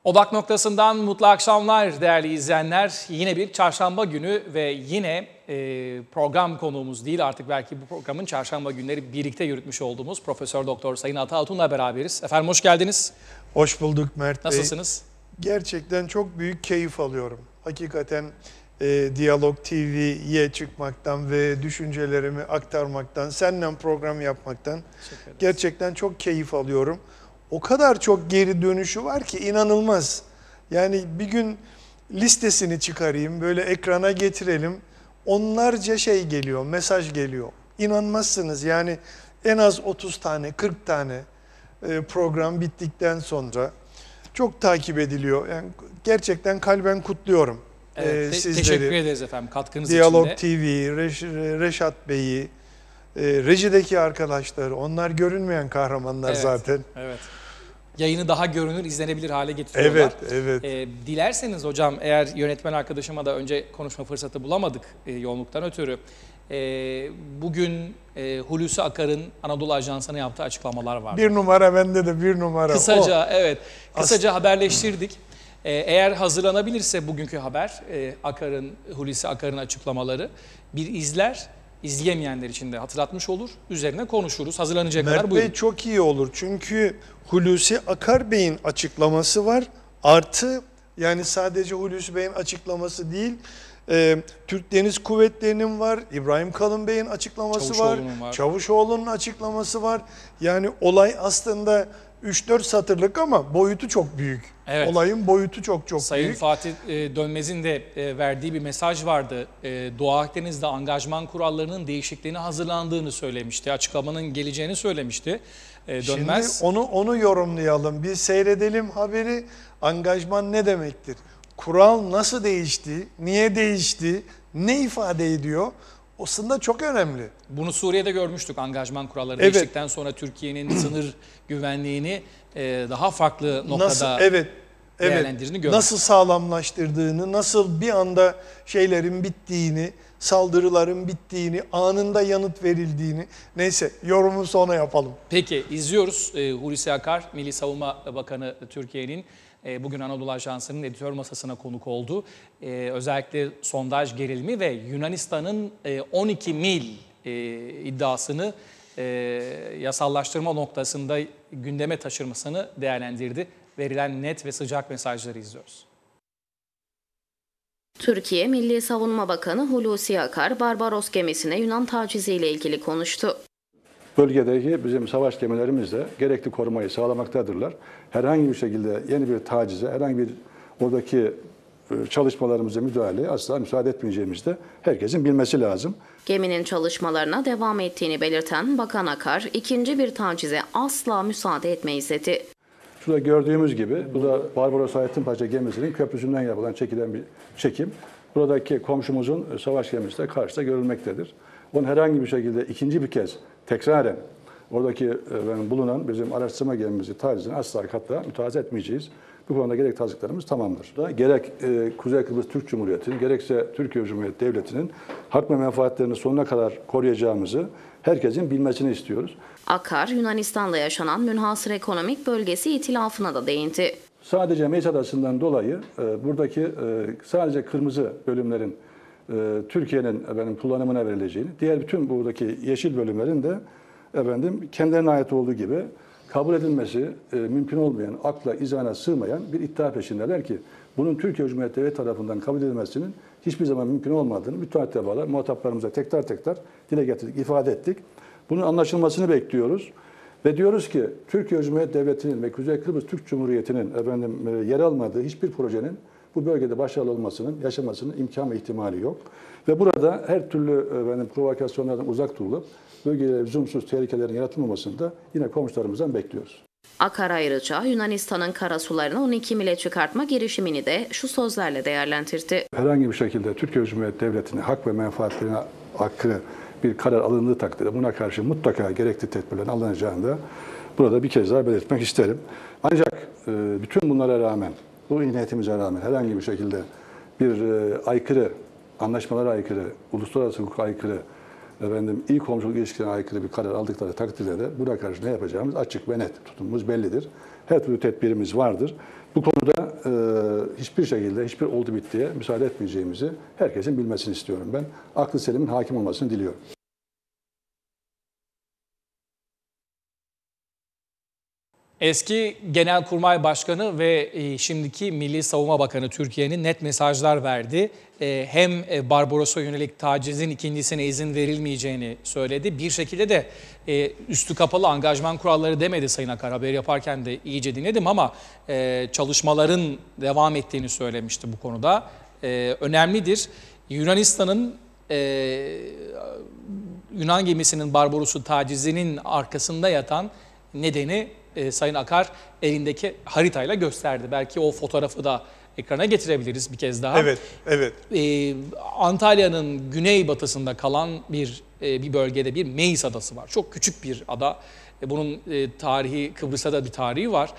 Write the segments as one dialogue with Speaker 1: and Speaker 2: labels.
Speaker 1: Odak noktasından mutlu akşamlar değerli izleyenler. Yine bir çarşamba günü ve yine program konuğumuz değil, artık belki bu programın çarşamba günleri birlikte yürütmüş olduğumuz Profesör Doktor Sayın Ata Altun'la beraberiz. Efendim hoş geldiniz.
Speaker 2: Hoş bulduk Mert Bey.
Speaker 1: Nasılsınız? Gerçekten
Speaker 2: çok büyük keyif alıyorum. Hakikaten Diyalog TV'ye çıkmaktan ve düşüncelerimi aktarmaktan, seninle program yapmaktan gerçekten çok keyif alıyorum. O kadar çok geri dönüşü var ki inanılmaz. Yani bir gün listesini çıkarayım, böyle ekrana getirelim. Onlarca şey geliyor, mesaj geliyor. İnanmazsınız yani en az 30 tane, 40 tane program bittikten sonra çok takip ediliyor. Yani gerçekten kalben kutluyorum sizleri.
Speaker 1: Teşekkür ederiz efendim katkınız
Speaker 2: Diyalog
Speaker 1: için de.
Speaker 2: TV, Reşat Bey'i, rejideki arkadaşlar, onlar görünmeyen kahramanlar zaten.
Speaker 1: Evet. Yayını daha görünür, izlenebilir hale getiriyorlar.
Speaker 2: Evet.
Speaker 1: Dilerseniz hocam, eğer yönetmen arkadaşıma da önce konuşma fırsatı bulamadık yoğunluktan ötürü. Bugün Hulusi Akar'ın Anadolu Ajansı'na yaptığı açıklamalar var.
Speaker 2: Bir numara bende de bir numara.
Speaker 1: Kısaca kısaca haberleştirdik. Eğer hazırlanabilirse bugünkü haber, Hulusi Akar'ın açıklamaları bir izler. İzleyemeyenler için de hatırlatmış olur. Üzerine konuşuruz. Hazırlanacak kadar buyurun.
Speaker 2: Mert Bey çok iyi olur. Çünkü Hulusi Akar Bey'in açıklaması var. Artı yani sadece Hulusi Bey'in açıklaması değil. Türk Deniz Kuvvetleri'nin var. İbrahim Kalın Bey'in açıklaması var. Çavuşoğlu'nun açıklaması var. Yani olay aslında 3-4 satırlık ama boyutu çok büyük.
Speaker 1: Evet.
Speaker 2: Olayın boyutu çok büyük.
Speaker 1: Sayın Fatih Dönmez'in de verdiği bir mesaj vardı. Doğu Akdeniz'de angajman kurallarının değişikliğine hazırlandığını söylemişti. Açıklamanın geleceğini söylemişti. Dönmez.
Speaker 2: Şimdi onu yorumlayalım. Bir seyredelim haberi. Angajman ne demektir? Kural nasıl değişti? Niye değişti? Ne ifade ediyor? Aslında çok önemli.
Speaker 1: Bunu Suriye'de görmüştük, angajman kuralları değiştikten sonra Türkiye'nin sınır güvenliğini daha farklı noktada değerlendirdiğini gördük.
Speaker 2: Nasıl sağlamlaştırdığını, nasıl bir anda şeylerin bittiğini, saldırıların bittiğini, anında yanıt verildiğini. Neyse, yorumu sonra yapalım.
Speaker 1: Peki, izliyoruz. Hulusi Akar, Milli Savunma Bakanı Türkiye'nin bugün Anadolu Ajansı'nın editör masasına konuk oldu. Özellikle sondaj gerilimi ve Yunanistan'ın 12 mil iddiasını yasallaştırma noktasında gündeme taşırmasını değerlendirdi. Verilen net ve sıcak mesajları izliyoruz.
Speaker 3: Türkiye Milli Savunma Bakanı Hulusi Akar, Barbaros gemisine Yunan taciziyle ilgili konuştu.
Speaker 4: Bölgedeki bizim savaş gemilerimiz de gerekli korumayı sağlamaktadırlar. Herhangi bir şekilde yeni bir tacize, herhangi bir oradaki çalışmalarımıza müdahaleye asla müsaade etmeyeceğimizi de herkesin bilmesi lazım.
Speaker 3: Geminin çalışmalarına devam ettiğini belirten Bakan Akar, ikinci bir tacize asla müsaade etmeyiz dedi.
Speaker 4: Şurada gördüğümüz gibi, bu da Barbaros Hayrettinpaşa gemisinin köprüsünden yapılan çekilen bir çekim. Buradaki komşumuzun savaş gemisi de karşıda görülmektedir. Onun herhangi bir şekilde ikinci bir kez tekraren oradaki bulunan bizim araştırma gemimizi tacizine asla katla müteazı etmeyeceğiz. Bu konuda gerek taziklerimiz tamamdır. Gerek Kuzey Kıbrıs Türk Cumhuriyeti'nin gerekse Türkiye Cumhuriyeti Devleti'nin hak ve menfaatlerini sonuna kadar koruyacağımızı herkesin bilmesini istiyoruz.
Speaker 3: Akar, Yunanistan'da yaşanan münhasır ekonomik bölgesi itilafına da değindi.
Speaker 4: Sadece Meis Adası'ndan dolayı buradaki sadece kırmızı bölümlerin Türkiye'nin kullanımına verileceğini, diğer bütün buradaki yeşil bölümlerin de kendilerine ait olduğu gibi kabul edilmesi mümkün olmayan, akla, izana sığmayan bir iddia peşindeler ki bunun Türkiye Cumhuriyeti Devleti tarafından kabul edilmesinin hiçbir zaman mümkün olmadığını müteahhit bağlar, muhataplarımıza tekrar dile getirdik, ifade ettik. Bunun anlaşılmasını bekliyoruz. Ve diyoruz ki Türkiye Cumhuriyeti Devleti'nin ve Kuzey Kıbrıs Türk Cumhuriyeti'nin yer almadığı hiçbir projenin bu bölgede başarılı olmasının, yaşamasının imkan ve ihtimali yok. Ve burada her türlü provokasyonlardan uzak durulup bölgede lüzumsuz tehlikelerin yaratılmamasını da yine komşularımızdan bekliyoruz.
Speaker 3: Akar ayrıca Yunanistan'ın karasularını 12 mile çıkartma girişimini de şu sözlerle değerlendirdi.
Speaker 4: Herhangi bir şekilde Türkiye Cumhuriyeti Devleti'ne hak ve menfaatlerine aykırı bir karar alındığı takdirde buna karşı mutlaka gerekli tedbirlerin alınacağını da burada bir kez daha belirtmek isterim. Ancak bütün bunlara rağmen, bu iyi niyetimize rağmen herhangi bir şekilde bir aykırı, anlaşmalara aykırı, uluslararası hukuka aykırı iyi komşuluk ilişkilerine aykırı bir karar aldıkları takdirde de buna karşı ne yapacağımız açık ve net, tutumumuz bellidir. Her türlü tedbirimiz vardır. Bu konuda hiçbir şekilde hiçbir oldu bittiye müsaade etmeyeceğimizi herkesin bilmesini istiyorum ben. Aklı selimin hakim olmasını diliyorum.
Speaker 1: Eski Genelkurmay Başkanı ve şimdiki Milli Savunma Bakanı Türkiye'nin net mesajlar verdi. Hem Barbaros'a yönelik tacizin ikincisine izin verilmeyeceğini söyledi. Bir şekilde de üstü kapalı angajman kuralları demedi Sayın Akar. Haberi yaparken de iyice dinledim ama çalışmaların devam ettiğini söylemişti bu konuda. Önemlidir. Yunanistan'ın Yunan gemisinin Barbaros'u tacizinin arkasında yatan nedeni Sayın Akar elindeki haritayla gösterdi. Belki o fotoğrafı da ekrana getirebiliriz bir kez daha.
Speaker 2: Evet, evet.
Speaker 1: Antalya'nın güneybatısında kalan bir bölgede bir Meis adası var. Çok küçük bir ada. Bunun tarihi, Kıbrıs'ta da bir tarihi var.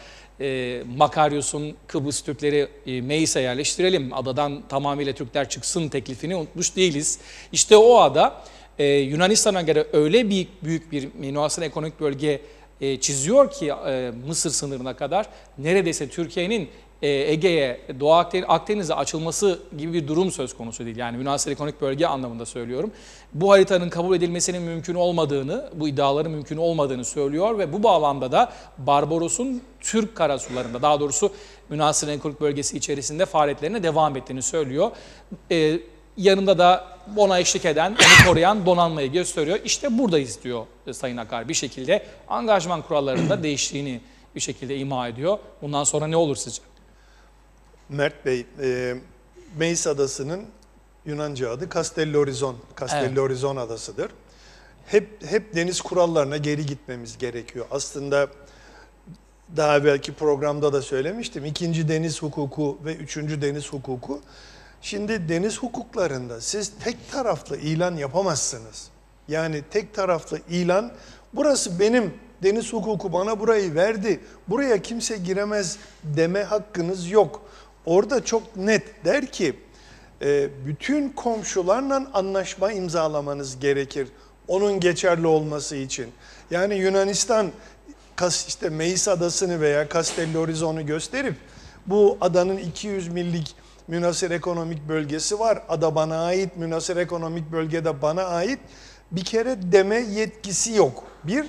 Speaker 1: Makaryos'un Kıbrıs Türkleri Meis'e yerleştirelim, adadan tamamıyla Türkler çıksın teklifini unutmuş değiliz. İşte o ada Yunanistan'a göre öyle büyük bir münhasır ekonomik bölge çiziyor ki Mısır sınırına kadar neredeyse Türkiye'nin Ege'ye, Doğu Akdeniz'e açılması gibi bir durum söz konusu değil. Yani münhasır ekonomik bölge anlamında söylüyorum. Bu haritanın kabul edilmesinin mümkün olmadığını, bu iddiaların mümkün olmadığını söylüyor ve bu bağlamda da Barbaros'un Türk karasularında, daha doğrusu münhasır ekonomik bölgesi içerisinde faaliyetlerine devam ettiğini söylüyor. Yanında da ona eşlik eden, onu koruyan donanmayı gösteriyor. İşte buradayız diyor Sayın Akar bir şekilde. Angajman kurallarında değiştiğini bir şekilde ima ediyor. Bundan sonra ne olur sizce?
Speaker 2: Mert Bey, Meis Adası'nın Yunanca adı Castellorizon. Castellorizon adasıdır. Hep deniz kurallarına geri gitmemiz gerekiyor. Aslında daha belki programda da söylemiştim. 2. deniz hukuku ve 3. deniz hukuku. Şimdi deniz hukuklarında siz tek taraflı ilan yapamazsınız. Yani tek taraflı ilan, burası benim, deniz hukuku bana burayı verdi, buraya kimse giremez deme hakkınız yok. Orada çok net der ki, bütün komşularla anlaşma imzalamanız gerekir, onun geçerli olması için. Yani Yunanistan işte Meis Adası'nı veya Castellorizon'u gösterip, bu adanın 200 millik münhasır ekonomik bölgesi var, ada bana ait, münhasır ekonomik bölgede bana ait, bir kere deme yetkisi yok. Bir,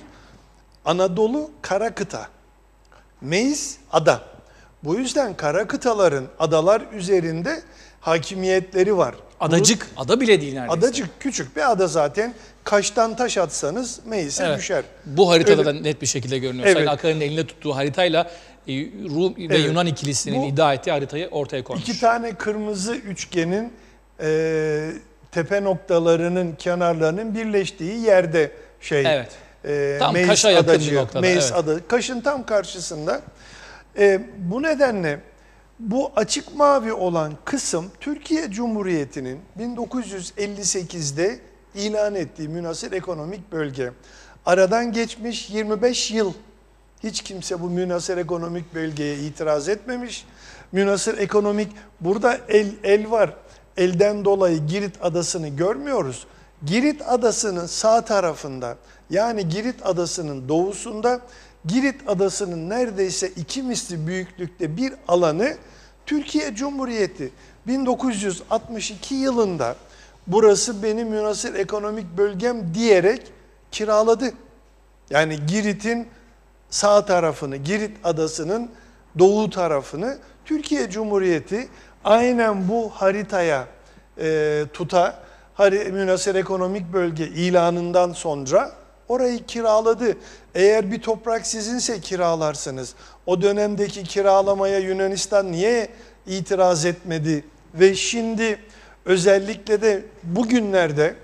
Speaker 2: Anadolu kara kıta, Meis ada. Bu yüzden kara kıtaların adalar üzerinde hakimiyetleri var.
Speaker 1: Adacık, ada bile değil neredeyse.
Speaker 2: Adacık, küçük bir ada zaten. Kaştan taş atsanız Meis'e düşer.
Speaker 1: Bu haritada
Speaker 2: Öyle,
Speaker 1: da net bir şekilde görünüyor.
Speaker 2: Evet.
Speaker 1: Sayın Akar'ın elinde tuttuğu haritayla Rum ve Yunan ikilisinin iddia ettiği haritayı ortaya koymuş.
Speaker 2: 2 tane kırmızı üçgenin tepe noktalarının kenarlarının birleştiği yerde
Speaker 1: Evet. Tam
Speaker 2: Meis
Speaker 1: Kaş'a yakın
Speaker 2: adacığı,
Speaker 1: bir noktada.
Speaker 2: Meis
Speaker 1: Evet.
Speaker 2: adı. Kaş'ın tam karşısında. Bu nedenle bu açık mavi olan kısım Türkiye Cumhuriyeti'nin 1958'de ilan ettiği münhasır ekonomik bölge. Aradan geçmiş 25 yıl. Hiç kimse bu münhasır ekonomik bölgeye itiraz etmemiş. Münhasır ekonomik, burada el var. Elden dolayı Girit Adası'nı görmüyoruz. Girit Adası'nın sağ tarafında, yani Girit Adası'nın doğusunda, Girit Adası'nın neredeyse 2 misli büyüklükte bir alanı Türkiye Cumhuriyeti 1962 yılında burası benim münhasır ekonomik bölgem diyerek kiraladı. Yani Girit'in sağ tarafını, Girit Adası'nın doğu tarafını Türkiye Cumhuriyeti aynen bu haritaya münhasır ekonomik bölge ilanından sonra orayı kiraladı. Eğer bir toprak sizinse kiralarsınız. O dönemdeki kiralamaya Yunanistan niye itiraz etmedi? Ve şimdi özellikle de bugünlerde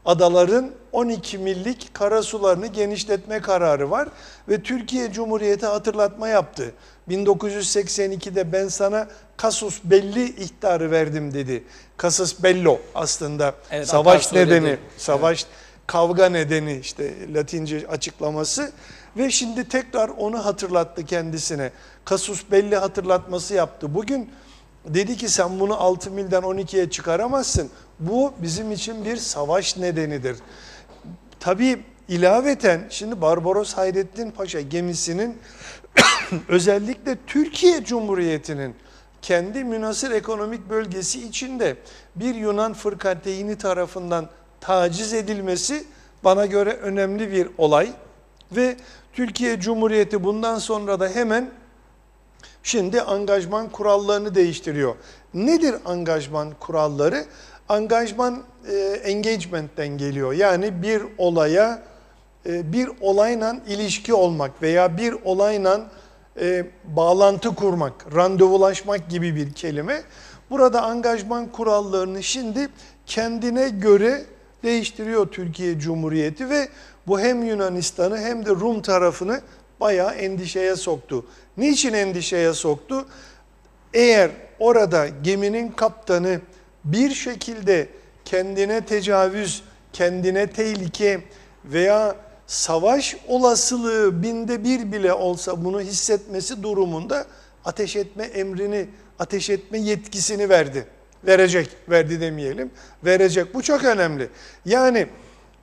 Speaker 2: adaların 12 millik karasularını genişletme kararı var ve Türkiye Cumhuriyeti hatırlatma yaptı. 1982'de ben sana casus belli ihtarı verdim dedi. Casus bello aslında
Speaker 1: Evet,
Speaker 2: savaş
Speaker 1: Akar söyledi.
Speaker 2: nedeni, savaş kavga nedeni işte Latince açıklaması ve şimdi tekrar onu hatırlattı kendisine. Casus belli hatırlatması yaptı. Bugün dedi ki sen bunu 6 milden 12'ye çıkaramazsın. Bu bizim için bir savaş nedenidir. Tabii ilaveten şimdi Barbaros Hayrettin Paşa gemisinin özellikle Türkiye Cumhuriyeti'nin kendi münhasır ekonomik bölgesi içinde bir Yunan fırkateyni tarafından taciz edilmesi bana göre önemli bir olay. Ve Türkiye Cumhuriyeti bundan sonra da hemen şimdi angajman kurallarını değiştiriyor. Nedir angajman kuralları? Angajman engagement'ten geliyor. Yani bir olaya, bir olayla ilişki olmak veya bir olayla bağlantı kurmak, randevulaşmak gibi bir kelime. Burada angajman kurallarını şimdi kendine göre değiştiriyor Türkiye Cumhuriyeti ve bu hem Yunanistan'ı hem de Rum tarafını bayağı endişeye soktu. Niçin endişeye soktu? Eğer orada geminin kaptanı bir şekilde kendine tecavüz, kendine tehlike veya savaş olasılığı binde bir bile olsa bunu hissetmesi durumunda ateş etme emrini, ateş etme yetkisini verdi. Verdi demeyelim, verecek. Bu çok önemli. Yani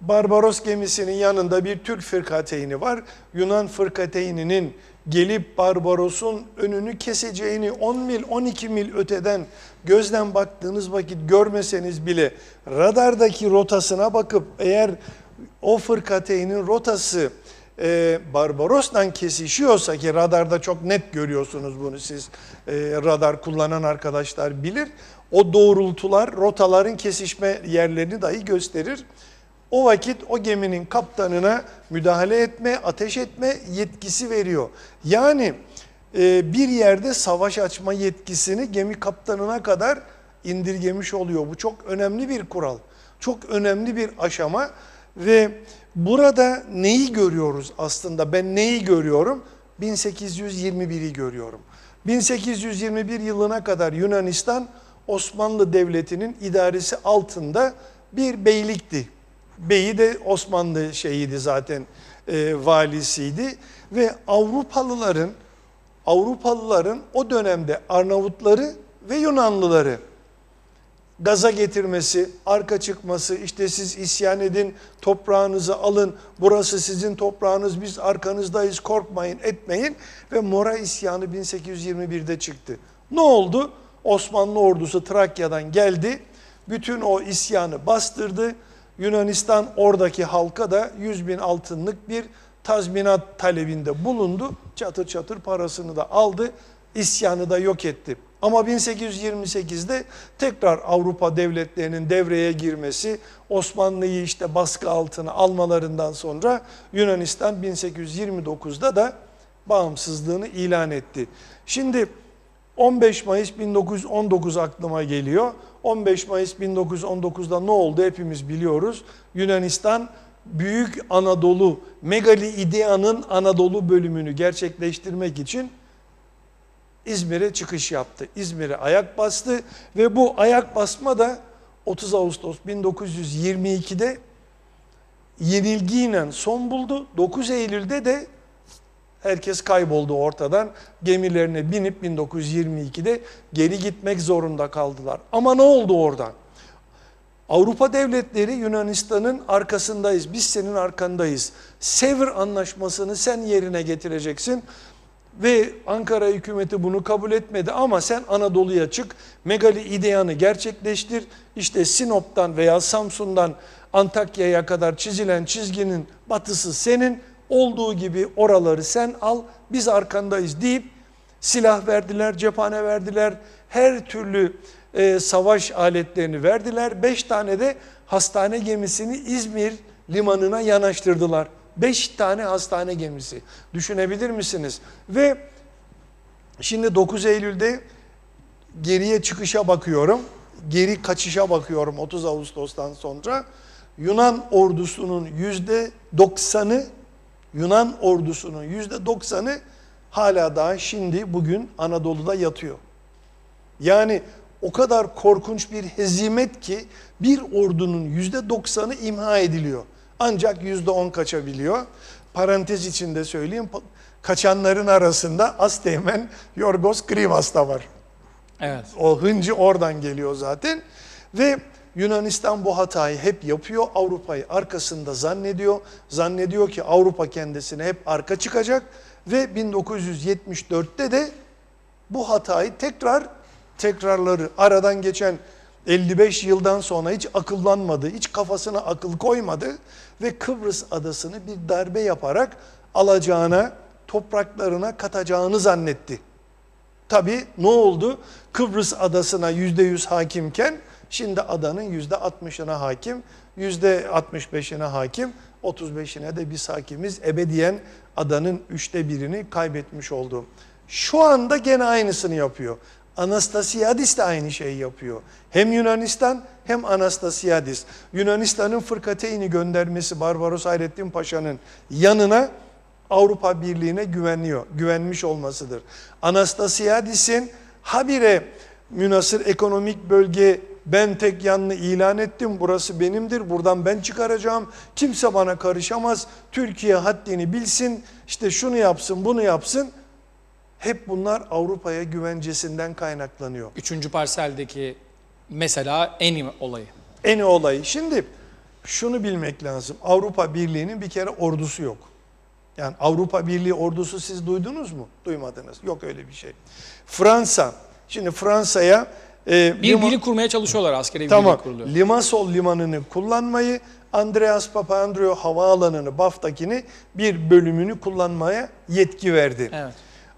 Speaker 2: Barbaros gemisinin yanında bir Türk fırkateyni var. Yunan fırkateyninin gelip Barbaros'un önünü keseceğini 10 mil, 12 mil öteden gözden baktığınız vakit görmeseniz bile radardaki rotasına bakıp eğer o fırkateynin rotası Barbaros'tan kesişiyorsa ki radarda çok net görüyorsunuz bunu siz radar kullanan arkadaşlar bilir. O doğrultular rotaların kesişme yerlerini dahi gösterir. O vakit o geminin kaptanına müdahale etme, ateş etme yetkisi veriyor. Yani bir yerde savaş açma yetkisini gemi kaptanına kadar indirgemiş oluyor. Bu çok önemli bir kural, çok önemli bir aşama ve burada neyi görüyoruz aslında? Ben neyi görüyorum? 1821'i görüyorum. 1821 yılına kadar Yunanistan Osmanlı Devleti'nin idaresi altında bir beylikti. Beyi de Osmanlı şeyiydi zaten, valisiydi ve Avrupalıların o dönemde Arnavutları ve Yunanlıları gaza getirmesi, arka çıkması, işte siz isyan edin, toprağınızı alın, burası sizin toprağınız, biz arkanızdayız, korkmayın, etmeyin ve Mora isyanı 1821'de çıktı. Ne oldu? Osmanlı ordusu Trakya'dan geldi, bütün o isyanı bastırdı. Yunanistan oradaki halka da 100.000 altınlık bir tazminat talebinde bulundu. Çatır çatır parasını da aldı, isyanı da yok etti. Ama 1828'de tekrar Avrupa devletlerinin devreye girmesi, Osmanlı'yı işte baskı altına almalarından sonra Yunanistan 1829'da da bağımsızlığını ilan etti. Şimdi 15 Mayıs 1919 aklıma geliyor. 15 Mayıs 1919'da ne oldu hepimiz biliyoruz. Yunanistan Büyük Anadolu, Megali İdea'nın Anadolu bölümünü gerçekleştirmek için İzmir'e çıkış yaptı. İzmir'e ayak bastı ve bu ayak basma da 30 Ağustos 1922'de yenilgiyle son buldu. 9 Eylül'de de herkes kayboldu ortadan. Gemilerine binip 1922'de geri gitmek zorunda kaldılar. Ama ne oldu oradan? Avrupa devletleri Yunanistan'ın arkasındayız, biz senin arkandayız. Sevr Anlaşması'nı sen yerine getireceksin. Ve Ankara hükümeti bunu kabul etmedi ama sen Anadolu'ya çık, Megali İdea'nı gerçekleştir. İşte Sinop'tan veya Samsun'dan Antakya'ya kadar çizilen çizginin batısı senin, olduğu gibi oraları sen al, biz arkandayız deyip silah verdiler, cephane verdiler, her türlü savaş aletlerini verdiler. 5 tane de hastane gemisini İzmir limanına yanaştırdılar. 5 tane hastane gemisi. Düşünebilir misiniz? Ve şimdi 9 Eylül'de geriye çıkışa bakıyorum. Geri kaçışa bakıyorum 30 Ağustos'tan sonra. Yunan ordusunun %90'ı hala daha şimdi bugün Anadolu'da yatıyor. Yani o kadar korkunç bir hezimet ki bir ordunun %90'ı imha ediliyor. Ancak %10 kaçabiliyor. Parantez içinde söyleyeyim, kaçanların arasında Asteğmen Yorgos Krivas da var.
Speaker 1: Evet.
Speaker 2: O hıncı oradan geliyor zaten. Ve Yunanistan bu hatayı hep yapıyor. Avrupa'yı arkasında zannediyor. Zannediyor ki Avrupa kendisine hep arka çıkacak. Ve 1974'te de bu hatayı tekrarları aradan geçen 55 yıldan sonra hiç akıllanmadı, hiç kafasına akıl koymadı ve Kıbrıs adasını bir darbe yaparak alacağına, topraklarına katacağını zannetti. Tabii ne oldu? Kıbrıs adasına %100 hakimken şimdi adanın %60'ına hakim, %65'ine hakim, 35'ine de biz hakimiz. Ebediyen adanın 1/3'ünü kaybetmiş oldu. Şu anda gene aynısını yapıyor. Anastasiadis de aynı şeyi yapıyor. Hem Yunanistan hem Anastasiadis. Yunanistan'ın fırkateyn'i göndermesi Barbaros Hayrettin Paşa'nın yanına Avrupa Birliği'ne güvenmiş olmasıdır. Anastasiadis'in habire münhasır ekonomik bölge ben tek yanlı ilan ettim, burası benimdir, buradan ben çıkaracağım, kimse bana karışamaz, Türkiye haddini bilsin, işte şunu yapsın, bunu yapsın. Hep bunlar Avrupa'ya güvencesinden kaynaklanıyor.
Speaker 1: 3. parseldeki mesela Eni olayı.
Speaker 2: Eni olayı. Şimdi şunu bilmek lazım. Avrupa Birliği'nin bir kere ordusu yok. Yani Avrupa Birliği ordusu siz duydunuz mu? Duymadınız. Yok öyle bir şey. Fransa. Şimdi Fransa'ya
Speaker 1: bir birlik kurmaya çalışıyorlar, askeri bir
Speaker 2: tamam,
Speaker 1: birlik kuruluyor.
Speaker 2: Limassol limanını kullanmayı, Andreas Papandreou havaalanını, BAF'takini bir bölümünü kullanmaya yetki verdi.
Speaker 1: Evet.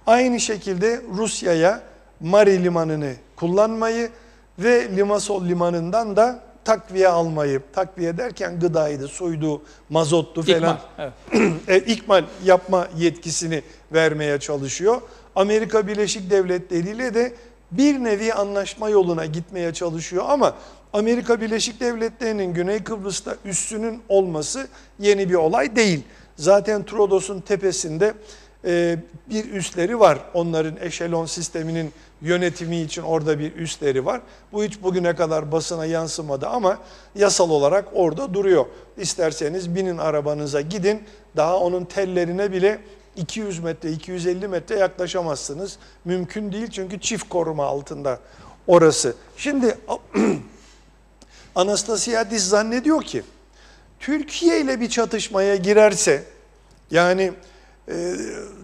Speaker 2: Aynı şekilde Rusya'ya Mari limanını kullanmayı ve Limassol limanından da takviye almayı, takviye derken gıdaydı, suydu, mazottu falan,
Speaker 1: İkmal, evet.
Speaker 2: ikmal yapma yetkisini vermeye çalışıyor. Amerika Birleşik Devletleri ile de bir nevi anlaşma yoluna gitmeye çalışıyor ama Amerika Birleşik Devletleri'nin Güney Kıbrıs'ta üssünün olması yeni bir olay değil. Zaten Trodos'un tepesinde bir üsleri var. Onların eşelon sisteminin yönetimi için orada bir üsleri var. Bu hiç bugüne kadar basına yansımadı ama yasal olarak orada duruyor. İsterseniz binin arabanıza gidin, daha onun tellerine bile 200 metre, 250 metre yaklaşamazsınız. Mümkün değil çünkü çift koruma altında orası. Şimdi Anastasiadis zannediyor ki Türkiye ile bir çatışmaya girerse, yani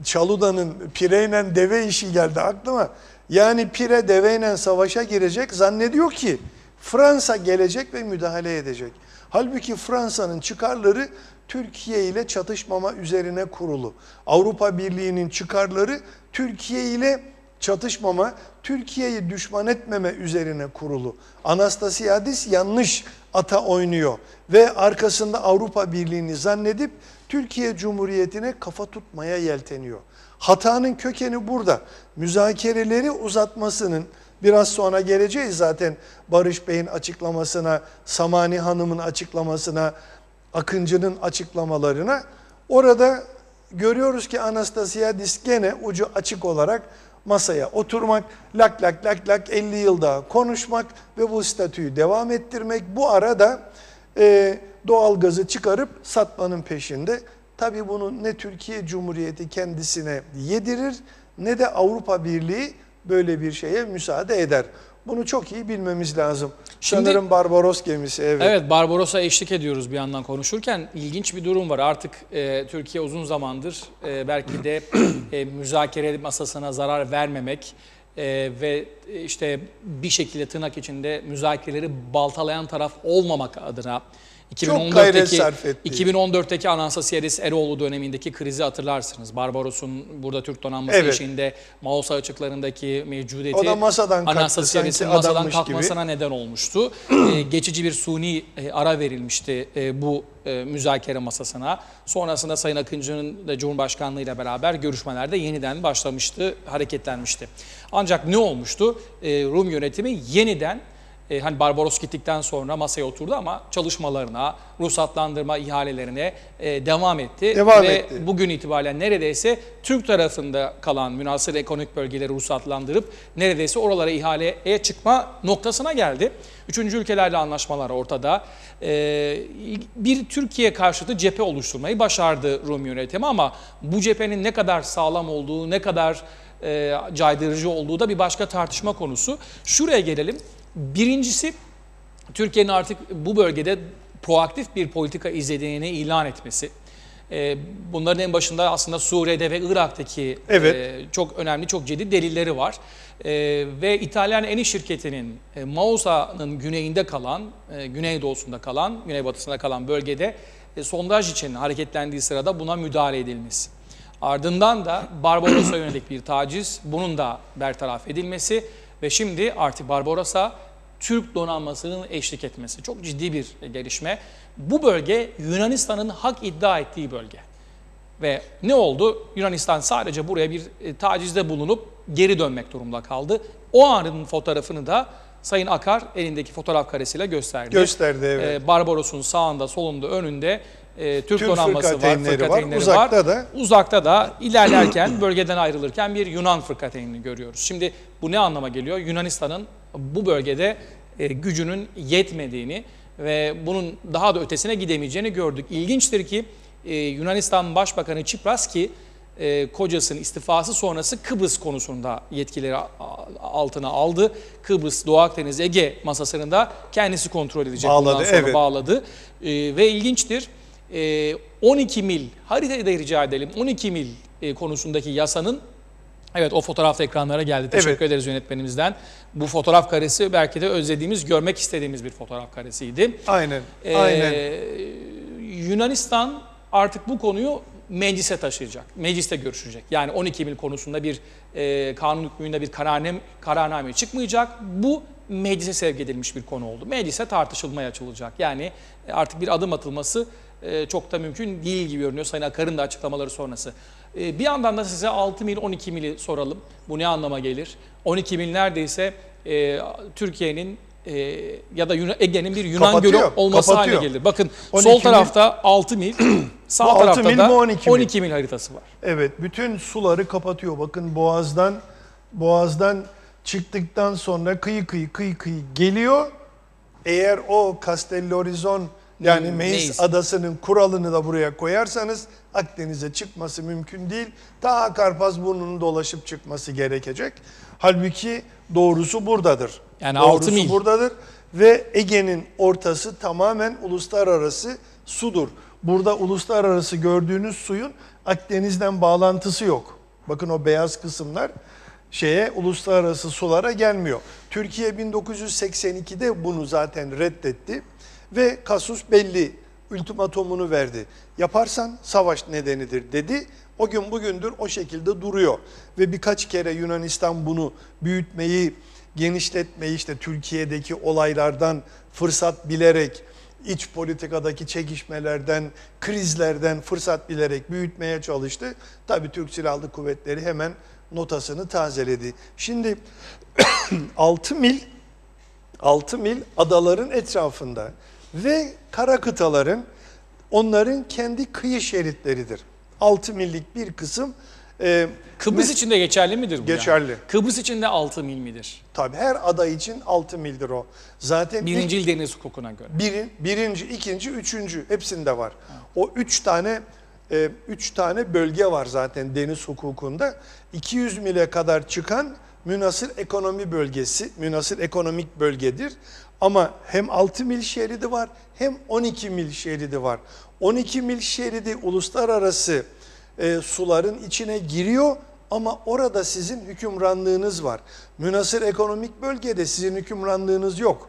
Speaker 2: Çaluda'nın pireyle deve işi geldi aklıma. Yani pire deveyle savaşa girecek, zannediyor ki Fransa gelecek ve müdahale edecek. Halbuki Fransa'nın çıkarları Türkiye ile çatışmama üzerine kurulu. Avrupa Birliği'nin çıkarları Türkiye ile çatışmama, Türkiye'yi düşman etmeme üzerine kurulu. Anastasiadis yanlış ata oynuyor ve arkasında Avrupa Birliği'ni zannedip Türkiye Cumhuriyeti'ne kafa tutmaya yelteniyor. Hatanın kökeni burada. Müzakereleri uzatmasının, biraz sonra geleceğiz zaten Barış Bey'in açıklamasına, Samani Hanım'ın açıklamasına, Akıncı'nın açıklamalarına. Orada görüyoruz ki Anastasiadis gene ucu açık olarak masaya oturmak, lak lak lak lak 50 yıl daha konuşmak ve bu statüyü devam ettirmek. Bu arada doğalgazı çıkarıp satmanın peşinde. Tabii bunu ne Türkiye Cumhuriyeti kendisine yedirir ne de Avrupa Birliği böyle bir şeye müsaade eder. Bunu çok iyi bilmemiz lazım.
Speaker 1: Şimdi,
Speaker 2: sanırım Barbaros gemisi. Evet.
Speaker 1: Evet, Barbaros'a eşlik ediyoruz bir yandan konuşurken. İlginç bir durum var. Artık Türkiye uzun zamandır belki de müzakere masasına zarar vermemek ve işte bir şekilde tırnak içinde müzakereleri baltalayan taraf olmamak adına 2014'teki Anastasiadis Eroğlu dönemindeki krizi hatırlarsınız. Barbaros'un burada Türk donanması eşiğinde Mausa açıklarındaki mevcudiyeti Anastasiadis'in masadan kalkmasına neden olmuştu. Geçici bir suni ara verilmişti bu müzakere masasına. Sonrasında Sayın Akıncı'nın da Cumhurbaşkanlığı ile beraber görüşmelerde yeniden başlamıştı, hareketlenmişti. Ancak ne olmuştu? Rum yönetimi yeniden hani Barbaros gittikten sonra masaya oturdu ama çalışmalarına, ruhsatlandırma ihalelerine devam etti. Bugün itibariyle neredeyse Türk tarafında kalan münhasır ekonomik bölgeleri ruhsatlandırıp neredeyse oralara ihaleye çıkma noktasına geldi. Üçüncü ülkelerle anlaşmalar ortada. Bir Türkiye karşıtı cephe oluşturmayı başardı Rum yönetimi ama bu cephenin ne kadar sağlam olduğu, ne kadar caydırıcı olduğu da bir başka tartışma konusu. Şuraya gelelim. Birincisi, Türkiye'nin artık bu bölgede proaktif bir politika izlediğini ilan etmesi. Bunların en başında aslında Suriye'de ve Irak'taki çok önemli, çok ciddi delilleri var. Ve İtalyan Eni şirketinin Mausa'nın güneyinde kalan, güneydoğusunda kalan, güneybatısında kalan bölgede sondaj için hareketlendiği sırada buna müdahale edilmesi. Ardından da Barbaros'a yönelik bir taciz, bunun da bertaraf edilmesi ve şimdi artık Barbaros'a Türk donanmasının eşlik etmesi. Çok ciddi bir gelişme. Bu bölge Yunanistan'ın hak iddia ettiği bölge. Ve ne oldu? Yunanistan sadece buraya bir tacizde bulunup geri dönmek durumunda kaldı. O anın fotoğrafını da Sayın Akar elindeki fotoğraf karesiyle gösterdi.
Speaker 2: Gösterdi, evet.
Speaker 1: Barbaros'un sağında, solunda, önünde Türk donanması var, fırkateynleri
Speaker 2: Uzakta
Speaker 1: var. Uzakta da ilerlerken, bölgeden ayrılırken bir Yunan fırkateynini görüyoruz. Şimdi bu ne anlama geliyor? Yunanistan'ın bu bölgede gücünün yetmediğini ve bunun daha da ötesine gidemeyeceğini gördük. İlginçtir ki Yunanistan Başbakanı Tsipras ki kocasının istifası sonrası Kıbrıs konusunda yetkileri altına aldı. Kıbrıs, Doğu Akdeniz, Ege masasını da kendisi kontrol edecek.
Speaker 2: Bağladı, evet.
Speaker 1: Bağladı. Ve ilginçtir 12 mil, haritayı da rica edelim, 12 mil konusundaki yasanın, evet o fotoğraf ekranlara geldi. Teşekkür ederiz yönetmenimizden. Bu fotoğraf karesi belki de özlediğimiz, görmek istediğimiz bir fotoğraf karesiydi.
Speaker 2: Aynen, aynen.
Speaker 1: Yunanistan artık bu konuyu meclise taşıyacak, mecliste görüşecek. Yani 12 mil konusunda bir kanun hükmünde bir kararname çıkmayacak. Bu meclise sevk edilmiş bir konu oldu. Meclise tartışılmaya açılacak. Yani artık bir adım atılması çok da mümkün değil gibi görünüyor Sayın Akar'ın da açıklamaları sonrası. Bir yandan da size 6 mil 12 mili soralım. Bu ne anlama gelir? 12 mil neredeyse Türkiye'nin ya da Ege'nin bir Yunan gölü olması haline gelir. Bakın sol tarafta 6 mil, sağ tarafta da 12 mil haritası var.
Speaker 2: Evet, bütün suları kapatıyor. Bakın Boğaz'dan çıktıktan sonra kıyı geliyor. Eğer o Castellorizon yani Meis Adası'nın kuralını da buraya koyarsanız Akdeniz'e çıkması mümkün değil. Ta Karpazburnu'nun dolaşıp çıkması gerekecek. Halbuki doğrusu buradadır.
Speaker 1: Yani
Speaker 2: doğrusu
Speaker 1: 6 mil.
Speaker 2: buradadır ve Ege'nin ortası tamamen uluslararası sudur. Burada uluslararası gördüğünüz suyun Akdeniz'den bağlantısı yok. Bakın o beyaz kısımlar uluslararası sulara gelmiyor. Türkiye 1982'de bunu zaten reddetti ve kasus belli ultimatomunu verdi. Yaparsan savaş nedenidir dedi. O gün bugündür o şekilde duruyor ve birkaç kere Yunanistan bunu büyütmeyi, genişletmeyi işte Türkiye'deki olaylardan fırsat bilerek, iç politikadaki çekişmelerden, krizlerden fırsat bilerek büyütmeye çalıştı. Tabii Türk Silahlı Kuvvetleri hemen notasını tazeledi. Şimdi 6 mil adaların etrafında ve kara kıtaların onların kendi kıyı şeritleridir. 6 millik bir kısım.
Speaker 1: Kıbrıs için de geçerli midir bu?
Speaker 2: Geçerli.
Speaker 1: Yani? Kıbrıs için de 6 mil midir?
Speaker 2: Tabii her ada için 6 mildir o. Zaten
Speaker 1: birinci deniz hukukuna göre.
Speaker 2: Birinci, ikinci, üçüncü hepsinde var. O 3 tane bölge var zaten deniz hukukunda. 200 mile kadar çıkan münhasır ekonomi bölgesi, münhasır ekonomik bölgedir. Ama hem 6 mil şeridi var hem 12 mil şeridi var. 12 mil şeridi uluslararası suların içine giriyor ama orada sizin hükümranlığınız var. Münhasır ekonomik bölgede sizin hükümranlığınız yok.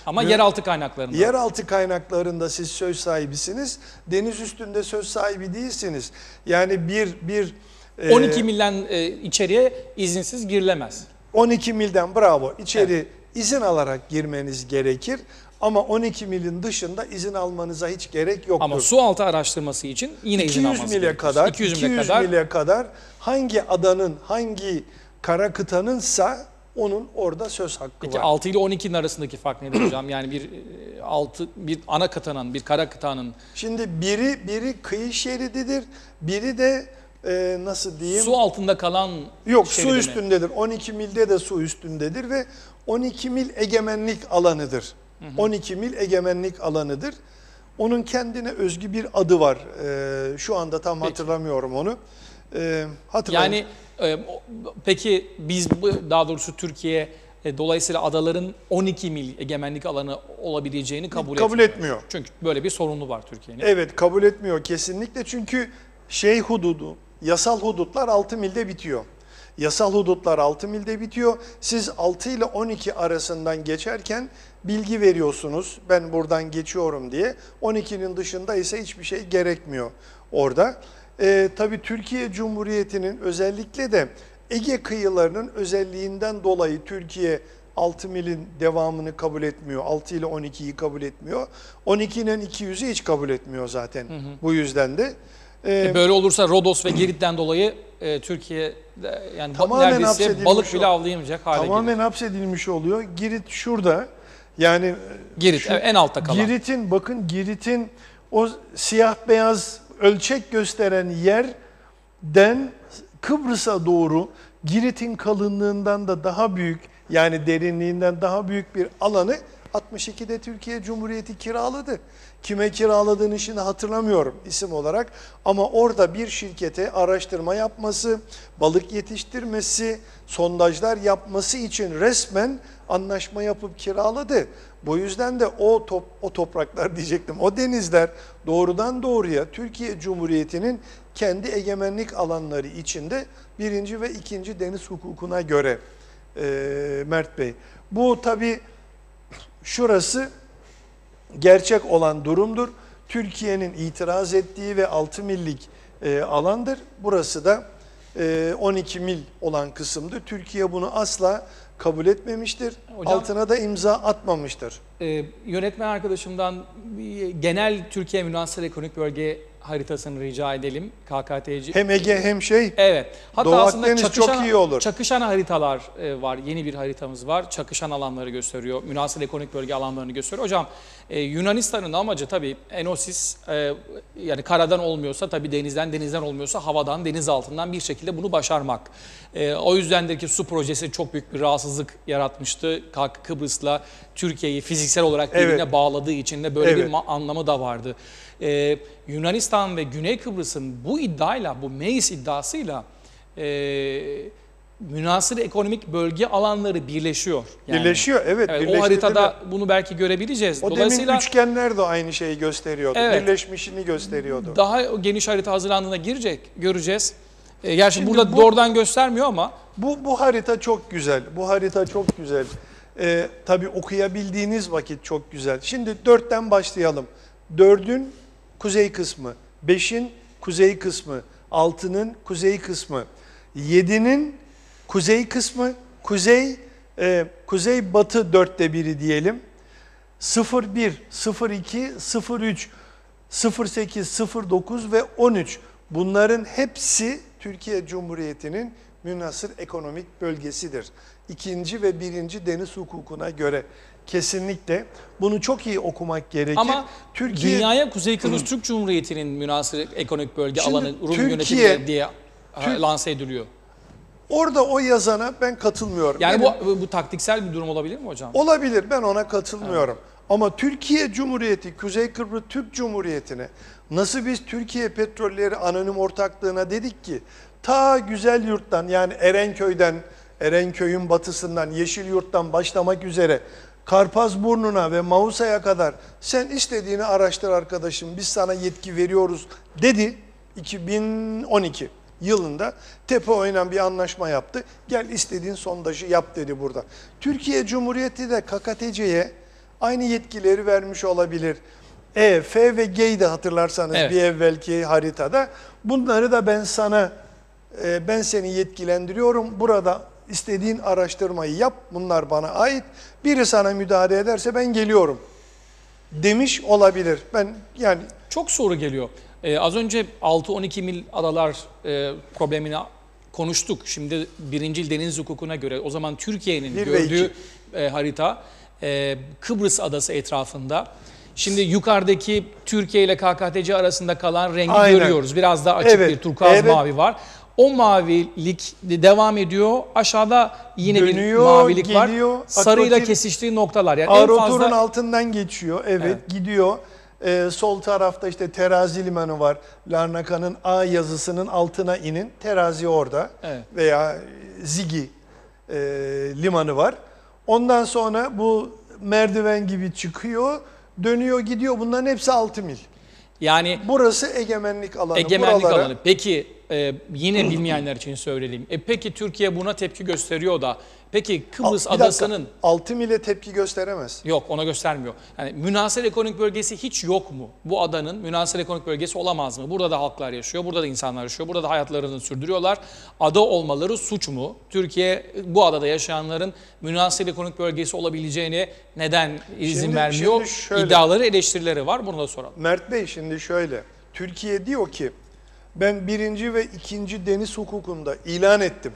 Speaker 1: Ama yeraltı kaynaklarında.
Speaker 2: Yeraltı kaynaklarında siz söz sahibisiniz. Deniz üstünde söz sahibi değilsiniz. Yani
Speaker 1: 12 milden içeriye izinsiz girilemez.
Speaker 2: 12 milden bravo içeri izin alarak girmeniz gerekir. Ama 12 milin dışında izin almanıza hiç gerek yoktur.
Speaker 1: Ama su altı araştırması için yine izin almanız gerekir.
Speaker 2: 200 mile kadar hangi adanın, hangi kara kıtanınsa onun orada söz hakkı
Speaker 1: Peki,
Speaker 2: var.
Speaker 1: 6 ile 12'nin arasındaki fark nedir hocam? Yani bir ana kıtanın, bir kara kıtanın.
Speaker 2: Şimdi biri kıyı şerididir, biri de nasıl diyeyim?
Speaker 1: Su altında kalan
Speaker 2: Yok, su üstündedir. 12 milde de su üstündedir ve 12 mil egemenlik alanıdır. 12 mil egemenlik alanıdır. Onun kendine özgü bir adı var. Şu anda tam hatırlamıyorum onu.
Speaker 1: Yani peki biz daha doğrusu Türkiye dolayısıyla adaların 12 mil egemenlik alanı olabileceğini
Speaker 2: kabul etmiyor.
Speaker 1: Çünkü böyle bir sorunu var Türkiye'nin.
Speaker 2: Evet, kabul etmiyor kesinlikle, çünkü hududu, yasal hudutlar 6 milde bitiyor. Yasal hudutlar 6 milde bitiyor. Siz 6 ile 12 arasından geçerken bilgi veriyorsunuz. Ben buradan geçiyorum diye. 12'nin dışında ise hiçbir şey gerekmiyor orada. Tabii Türkiye Cumhuriyeti'nin özellikle de Ege kıyılarının özelliğinden dolayı Türkiye 6 milin devamını kabul etmiyor. 6 ile 12'yi kabul etmiyor. 12'nin 200'ü hiç kabul etmiyor zaten. Bu yüzden de.
Speaker 1: Böyle olursa Rodos ve Girit'ten dolayı Türkiye yani neredeyse balık bile avlayamayacak hale gelir.
Speaker 2: Tamamen hapsedilmiş oluyor. Girit şurada. Yani
Speaker 1: Girit en altta kalan.
Speaker 2: Girit'in o siyah beyaz ölçek gösteren yerden Kıbrıs'a doğru Girit'in kalınlığından da daha büyük, yani derinliğinden daha büyük bir alanı 62'de Türkiye Cumhuriyeti kiraladı. Kime kiraladığını şimdi hatırlamıyorum isim olarak, ama orada bir şirkete araştırma yapması, balık yetiştirmesi, sondajlar yapması için resmen anlaşma yapıp kiraladı. Bu yüzden de o topraklar diyecektim, o denizler doğrudan doğruya Türkiye Cumhuriyeti'nin kendi egemenlik alanları içinde 1. ve 2. deniz hukukuna göre Mert Bey. Bu tabii şurası gerçek olan durumdur. Türkiye'nin itiraz ettiği ve 6 millik alandır. Burası da 12 mil olan kısımdır. Türkiye bunu asla kabul etmemiştir.
Speaker 1: Hocam,
Speaker 2: altına da imza atmamıştır.
Speaker 1: Yönetmen arkadaşımdan genel Türkiye münhasır ekonomik bölge haritasını rica edelim. KKTC.
Speaker 2: Hem Ege hem şey.
Speaker 1: Evet. Hatta
Speaker 2: Doğu
Speaker 1: aslında
Speaker 2: Akdeniz çok iyi olur.
Speaker 1: çakışan haritalar var. Yeni bir haritamız var. Çakışan alanları gösteriyor. Münhasır ekonomik bölge alanlarını gösteriyor. Hocam Yunanistan'ın amacı tabii Enosis, yani karadan olmuyorsa tabii denizden olmuyorsa havadan, deniz altından bir şekilde bunu başarmak. O yüzdendir ki su projesi çok büyük bir rahatsızlık yaratmıştı. Kıbrıs'la Türkiye'yi fiziksel olarak birbirine bağladığı için de böyle bir anlamı da vardı. Yunanistan ve Güney Kıbrıs'ın bu iddiayla, bu MEIS iddiasıyla münhasır ekonomik bölge alanları birleşiyor. Yani,
Speaker 2: birleşiyor, evet.
Speaker 1: O haritada bunu belki görebileceğiz.
Speaker 2: O demin üçgenler de aynı şeyi gösteriyordu. Evet, birleşmişini gösteriyordu.
Speaker 1: Daha geniş harita hazırlandığında göreceğiz. Gerçi burada doğrudan göstermiyor ama.
Speaker 2: Bu harita çok güzel. Bu harita çok güzel. Tabii okuyabildiğiniz vakit çok güzel. Şimdi 4'ten başlayalım. 4'ün kuzey kısmı, 5'in kuzey kısmı, 6'nın kuzey kısmı, 7'nin kuzey kısmı, kuzey batı 4'te biri diyelim. 01, 02, 03, 08, 09 ve 13. Bunların hepsi Türkiye Cumhuriyeti'nin münhasır ekonomik bölgesidir. 2. ve 1. deniz hukukuna göre. Kesinlikle. Bunu çok iyi okumak gerekir.
Speaker 1: Ama dünyaya Kuzey Kıbrıs Türk Cumhuriyeti'nin münhasır ekonomik bölge alanı Rum yönetimi diye lanse ediliyor.
Speaker 2: Orada o yazana ben katılmıyorum.
Speaker 1: Yani bu taktiksel bir durum olabilir mi hocam?
Speaker 2: Olabilir. Ben ona katılmıyorum. Evet. Ama Türkiye Cumhuriyeti, Kuzey Kıbrıs Türk Cumhuriyeti'ne nasıl biz Türkiye Petrolleri Anonim Ortaklığı'na dedik ki ta Güzelyurt'tan, yani Erenköy'ün batısından, Yeşilyurt'tan başlamak üzere Karpazburnu'na ve Mausa'ya kadar sen istediğini araştır arkadaşım, biz sana yetki veriyoruz dedi. 2012 yılında TEPEO'yla bir anlaşma yaptı. Gel istediğin sondajı yap dedi burada. Türkiye Cumhuriyeti de KKTC'ye aynı yetkileri vermiş olabilir. F ve G'yi de hatırlarsanız bir evvelki haritada. Bunları da ben seni yetkilendiriyorum. Burada istediğin araştırmayı yap. Bunlar bana ait. Biri sana müdahale ederse ben geliyorum demiş olabilir. Yani
Speaker 1: çok soru geliyor. Az önce 6-12 mil adalar problemini konuştuk. Şimdi 1. deniz hukukuna göre o zaman Türkiye'nin gördüğü harita Kıbrıs adası etrafında. Şimdi yukarıdaki Türkiye ile KKTC arasında kalan rengi görüyoruz. Biraz daha açık bir turkuaz mavi var. O mavilik devam ediyor. Aşağıda yine
Speaker 2: dönüyor,
Speaker 1: bir mavilik
Speaker 2: geliyor,
Speaker 1: var. Sarıyla kesiştiği noktalar. Yani
Speaker 2: Arotur'un altından geçiyor. Evet, gidiyor. Sol tarafta işte Terazi Limanı var. Larnaka'nın A yazısının altına inin. Terazi orada. Veya Zigi limanı var. Ondan sonra bu merdiven gibi çıkıyor, dönüyor gidiyor. Bunların hepsi 6 mil.
Speaker 1: Yani
Speaker 2: Burası egemenlik alanı.
Speaker 1: egemenlik
Speaker 2: Buralara-
Speaker 1: alanı. Peki yine bilmeyenler için söyleyeyim. Peki Türkiye buna tepki gösteriyor da peki Kıbrıs
Speaker 2: Bir dakika,
Speaker 1: adasının
Speaker 2: 6 mile tepki gösteremez.
Speaker 1: yok, ona göstermiyor. Yani münhasır ekonomik bölgesi hiç yok mu? Bu adanın münhasır ekonomik bölgesi olamaz mı? Burada da halklar yaşıyor, burada da insanlar yaşıyor, burada da hayatlarını sürdürüyorlar. Ada olmaları suç mu? Türkiye bu adada yaşayanların münhasır ekonomik bölgesi olabileceğine neden izin
Speaker 2: Şimdi-
Speaker 1: vermiyor?
Speaker 2: şimdi şöyle.
Speaker 1: İddiaları, eleştirileri var. Bunu da soralım.
Speaker 2: Mert Bey şimdi şöyle, Türkiye diyor ki ben 1. ve 2. deniz hukukunda ilan ettim.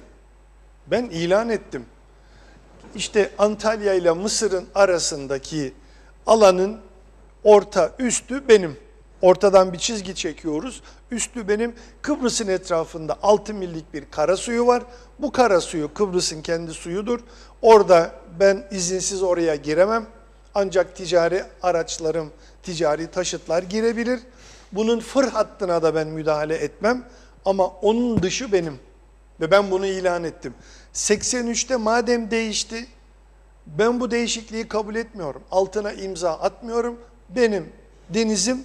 Speaker 2: Ben ilan ettim. İşte Antalya ile Mısır'ın arasındaki alanın orta üstü benim. Ortadan bir çizgi çekiyoruz. Üstü benim. Kıbrıs'ın etrafında 6 millik bir kara suyu var. Bu kara suyu Kıbrıs'ın kendi suyudur. Orada ben izinsiz oraya giremem. Ancak ticari araçlarım, ticari taşıtlar girebilir. Bunun fır hattına da ben müdahale etmem. Ama onun dışı benim. Ve ben bunu ilan ettim. 83'te madem değişti, ben bu değişikliği kabul etmiyorum. Altına imza atmıyorum. Benim denizim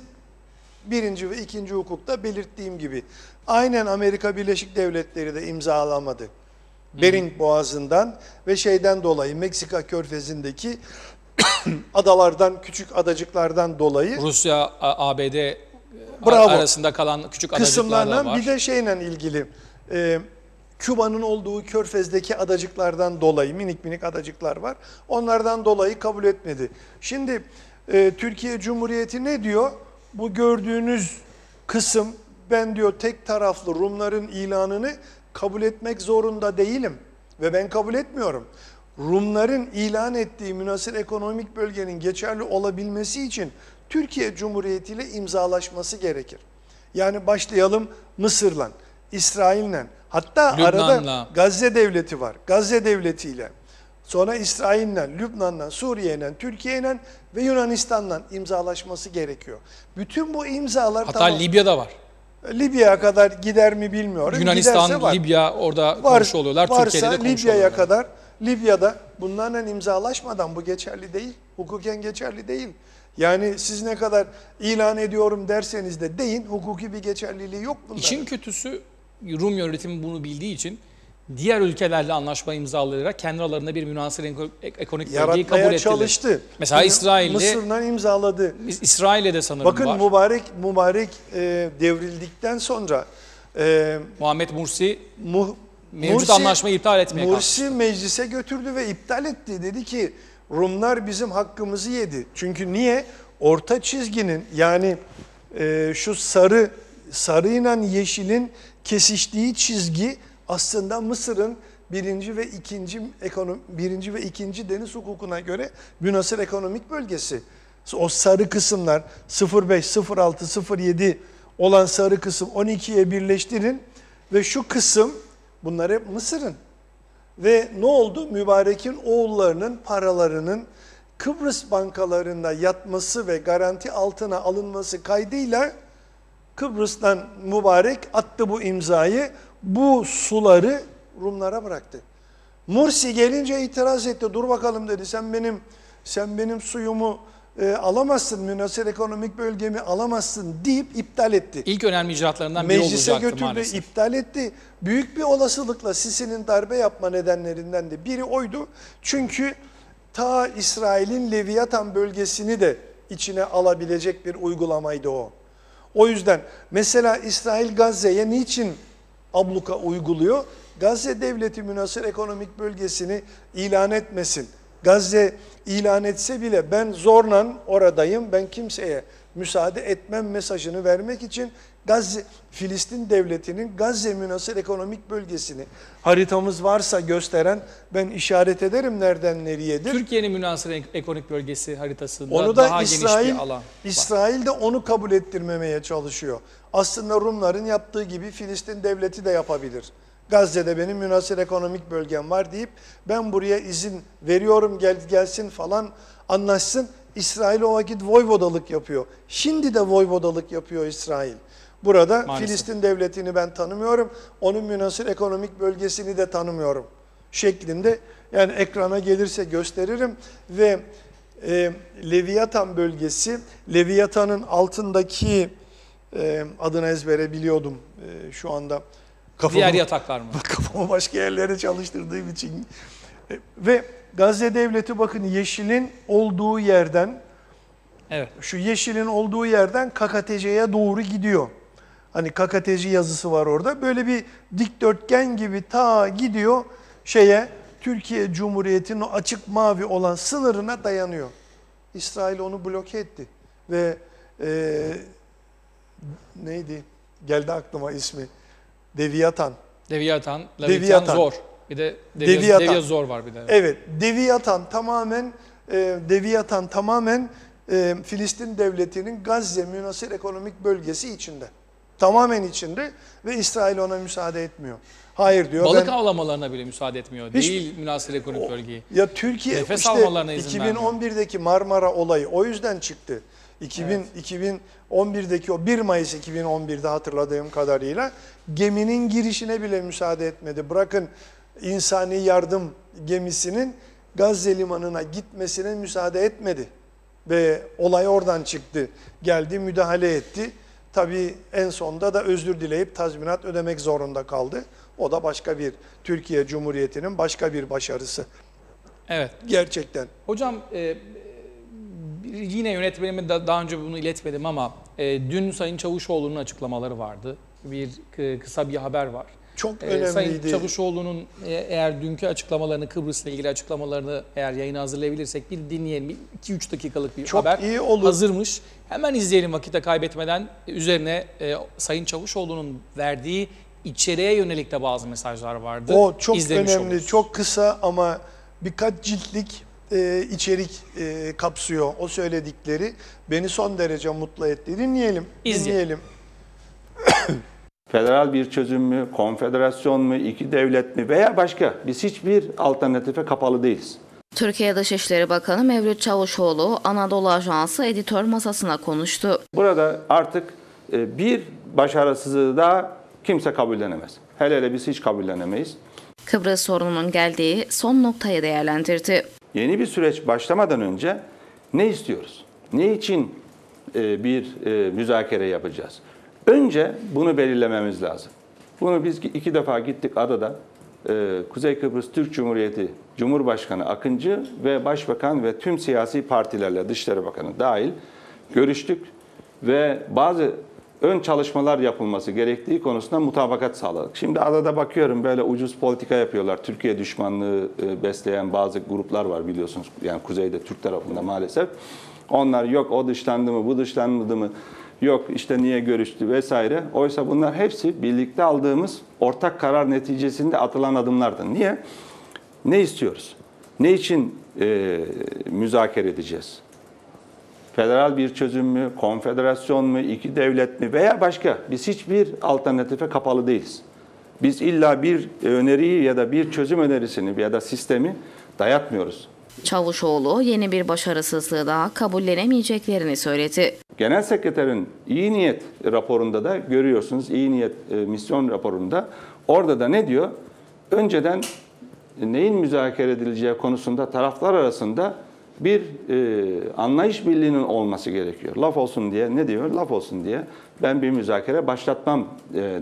Speaker 2: 1. ve 2. hukukta belirttiğim gibi. Aynen Amerika Birleşik Devletleri de imzalamadı. Bering Boğazı'ndan ve şeyden dolayı Meksika Körfezi'ndeki adalardan, küçük adacıklardan dolayı
Speaker 1: Rusya, ABD
Speaker 2: Bravo.
Speaker 1: arasında kalan küçük adacıklar da
Speaker 2: kısımlardan
Speaker 1: var.
Speaker 2: bir de şeyle ilgili Küba'nın olduğu Körfez'deki adacıklardan dolayı minik minik adacıklar var. Onlardan dolayı kabul etmedi. Şimdi Türkiye Cumhuriyeti ne diyor? Bu gördüğünüz kısım ben diyor tek taraflı Rumların ilanını kabul etmek zorunda değilim. Ve ben kabul etmiyorum. Rumların ilan ettiği münhasır ekonomik bölgenin geçerli olabilmesi için Türkiye Cumhuriyeti ile imzalaşması gerekir. Yani başlayalım Mısır'la, İsrail'le, hatta
Speaker 1: Lübnan'la.
Speaker 2: arada Gazze Devleti var. Gazze Devleti'yle, sonra İsrail'le, Lübnan'la, Suriye'yle, Türkiye'yle ve Yunanistan'la imzalaşması gerekiyor. Bütün bu imzalar
Speaker 1: Hatta
Speaker 2: tamam.
Speaker 1: Libya'da var.
Speaker 2: Libya'ya kadar gider mi bilmiyorum. Giderse
Speaker 1: Yunanistan,
Speaker 2: var.
Speaker 1: Libya orada komşu oluyorlar. Türkiye'de de komşu
Speaker 2: Libya'ya
Speaker 1: oluyorlar.
Speaker 2: kadar, Libya'da bunlarla imzalaşmadan bu geçerli değil. Hukuken geçerli değil. Yani siz ne kadar ilan ediyorum derseniz de deyin, hukuki bir geçerliliği yok bunların.
Speaker 1: İşin kötüsü Rum yönetimi bunu bildiği için diğer ülkelerle anlaşma imzalayarak kendi aralarında bir münhasır ekonomik bölgeyi kabul
Speaker 2: yaratmaya
Speaker 1: ettiler.
Speaker 2: çalıştı.
Speaker 1: Mesela
Speaker 2: Bunu
Speaker 1: İsrail'le
Speaker 2: Mısır'la imzaladı.
Speaker 1: İsrail'le de sanırım
Speaker 2: Bakın
Speaker 1: var.
Speaker 2: mübarek devrildikten sonra
Speaker 1: Muhammed Mursi
Speaker 2: Mu-
Speaker 1: mevcut
Speaker 2: Mursi-
Speaker 1: anlaşmayı iptal etmeye kalktı.
Speaker 2: Mursi meclise götürdü ve iptal etti. Dedi ki Rumlar bizim hakkımızı yedi. Çünkü niye? Orta çizginin yani şu sarıyla yeşilin kesiştiği çizgi aslında Mısır'ın 1. ve 2. deniz hukukuna göre münhasır ekonomik bölgesi. O sarı kısımlar 05, 06, 07 olan sarı kısım 12'ye birleştirin ve şu kısım bunlar hep Mısır'ın. Ve ne oldu? Mübarek'in oğullarının paralarının Kıbrıs bankalarında yatması ve garanti altına alınması kaydıyla Kıbrıs'tan Mübarek attı bu imzayı. Bu suları Rumlara bıraktı. Mursi gelince itiraz etti. Dur bakalım dedi. Sen benim suyumu alamazsın. Münhasır ekonomik bölgemi alamazsın deyip iptal etti.
Speaker 1: İlk önemli icraatlarından biri
Speaker 2: Meclise
Speaker 1: olacaktı
Speaker 2: götürdü,
Speaker 1: maalesef.
Speaker 2: iptal etti. Büyük bir olasılıkla Sisi'nin darbe yapma nedenlerinden de biri oydu. Çünkü ta İsrail'in Leviathan bölgesini de içine alabilecek bir uygulamaydı o. O yüzden mesela İsrail Gazze'ye niçin abluka uyguluyor? Gazze devleti münhasır ekonomik bölgesini ilan etmesin. Gazze ilan etse bile ben zorla oradayım, ben kimseye müsaade etmem mesajını vermek için Filistin devletinin Gazze münhasır ekonomik bölgesini haritamız varsa gösteren ben işaret ederim nereden nereyedir.
Speaker 1: Türkiye'nin münhasır ekonomik bölgesi haritasında
Speaker 2: Onu
Speaker 1: daha
Speaker 2: da
Speaker 1: geniş bir alan var.
Speaker 2: İsrail de onu kabul ettirmemeye çalışıyor. Aslında Rumların yaptığı gibi Filistin devleti de yapabilir. Gazze'de benim münhasır ekonomik bölgem var deyip ben buraya izin veriyorum gelsin falan anlaşsın. İsrail o vakit voyvodalık yapıyor. Şimdi de voyvodalık yapıyor İsrail. Burada
Speaker 1: Maalesef.
Speaker 2: Filistin devletini ben tanımıyorum. Onun münhasır ekonomik bölgesini de tanımıyorum şeklinde Yani ekrana gelirse gösteririm ve Leviathan bölgesi, Leviathan'ın altındaki adını ezbere biliyordum şu anda.
Speaker 1: Diğer yataklar mı?
Speaker 2: Kafamı başka yerlere çalıştırdığım için. Ve Gazze Devleti bakın yeşilin olduğu yerden,
Speaker 1: Evet.
Speaker 2: şu yeşilin olduğu yerden KKTC'ye doğru gidiyor. Hani KKTC yazısı var orada. Böyle bir dikdörtgen gibi ta gidiyor Türkiye Cumhuriyeti'nin o açık mavi olan sınırına dayanıyor. İsrail onu bloke etti. Ve neydi? Geldi aklıma ismi. Leviathan.
Speaker 1: Leviathan zor. Bir de
Speaker 2: Leviathan.
Speaker 1: Zor var bir de.
Speaker 2: Evet, Leviathan tamamen Filistin Devleti'nin Gazze münhasır ekonomik bölgesi içinde. Tamamen içinde ve İsrail ona müsaade etmiyor. Hayır diyor.
Speaker 1: Balık avlamalarına bile müsaade etmiyor. Değil münhasır ekonomik bölgeyi.
Speaker 2: Ya Türkiye
Speaker 1: Nefes
Speaker 2: işte
Speaker 1: almalarına izin
Speaker 2: 2011'deki Marmara olayı o yüzden çıktı. 2011'deki o 1 Mayıs 2011'de hatırladığım kadarıyla geminin girişine bile müsaade etmedi. Bırakın insani yardım gemisinin Gazze limanına gitmesine müsaade etmedi. Ve olay oradan çıktı. Geldi, müdahale etti. Tabii en sonunda da özür dileyip tazminat ödemek zorunda kaldı. O da başka bir Türkiye Cumhuriyeti'nin başka bir başarısı.
Speaker 1: Evet.
Speaker 2: Gerçekten.
Speaker 1: Hocam yine yönetmenime daha önce bunu iletmedim ama dün Sayın Çavuşoğlu'nun açıklamaları vardı. Kısa bir haber var.
Speaker 2: Çok
Speaker 1: Sayın
Speaker 2: önemliydi.
Speaker 1: Çavuşoğlu'nun eğer dünkü açıklamalarını, Kıbrıs'la ilgili açıklamalarını eğer yayına hazırlayabilirsek bir dinleyelim. 2-3 dakikalık bir
Speaker 2: Çok
Speaker 1: haber
Speaker 2: iyi olur.
Speaker 1: hazırmış. Hemen izleyelim vakitte kaybetmeden. Üzerine Sayın Çavuşoğlu'nun verdiği içeriğe yönelik de bazı mesajlar vardı.
Speaker 2: O çok
Speaker 1: İzlemiş
Speaker 2: önemli,
Speaker 1: oluruz.
Speaker 2: çok kısa ama birkaç ciltlik içerik kapsıyor o söyledikleri. Beni son derece mutlu etti. Dinleyelim.
Speaker 1: İzleyelim.
Speaker 5: Federal bir çözüm mü, konfederasyon mu, iki devlet mi veya başka? Biz hiçbir alternatife kapalı değiliz.
Speaker 3: Türkiye Dışişleri Bakanı Mevlüt Çavuşoğlu, Anadolu Ajansı editör masasına konuştu.
Speaker 5: Burada artık bir başarısızlığı daha kimse kabullenemez. Hele hele biz hiç kabullenemeyiz.
Speaker 3: Kıbrıs sorununun geldiği son noktayı değerlendirdi.
Speaker 5: Yeni bir süreç başlamadan önce ne istiyoruz? Ne için bir müzakere yapacağız? Önce bunu belirlememiz lazım. Bunu biz 2 defa gittik adada. Kuzey Kıbrıs Türk Cumhuriyeti Cumhurbaşkanı Akıncı ve Başbakan ve tüm siyasi partilerle Dışişleri Bakanı dahil görüştük ve bazı ön çalışmalar yapılması gerektiği konusunda mutabakat sağladık. Şimdi adada bakıyorum böyle ucuz politika yapıyorlar. Türkiye düşmanlığı besleyen bazı gruplar var biliyorsunuz. Yani kuzeyde Türk tarafında maalesef. Onlar yok o dışlandı mı, bu dışlanmadı mı, yok işte niye görüştü vesaire. Oysa bunlar hepsi birlikte aldığımız ortak karar neticesinde atılan adımlardı. Niye? Ne istiyoruz? Ne için müzakere edeceğiz? Federal bir çözüm mü, konfederasyon mu, iki devlet mi veya başka? Biz hiçbir alternatife kapalı değiliz. Biz illa bir öneriyi ya da bir çözüm önerisini ya da sistemi dayatmıyoruz.
Speaker 3: Çavuşoğlu yeni bir başarısızlığı daha kabullenemeyeceklerini söyledi.
Speaker 5: Genel Sekreterin iyi niyet raporunda da görüyorsunuz, iyi niyet misyon raporunda. Orada da ne diyor? Önceden neyin müzakere edileceği konusunda taraflar arasında bir anlayış birliğinin olması gerekiyor. Laf olsun diye, ne diyor? Laf olsun diye ben bir müzakere başlatmam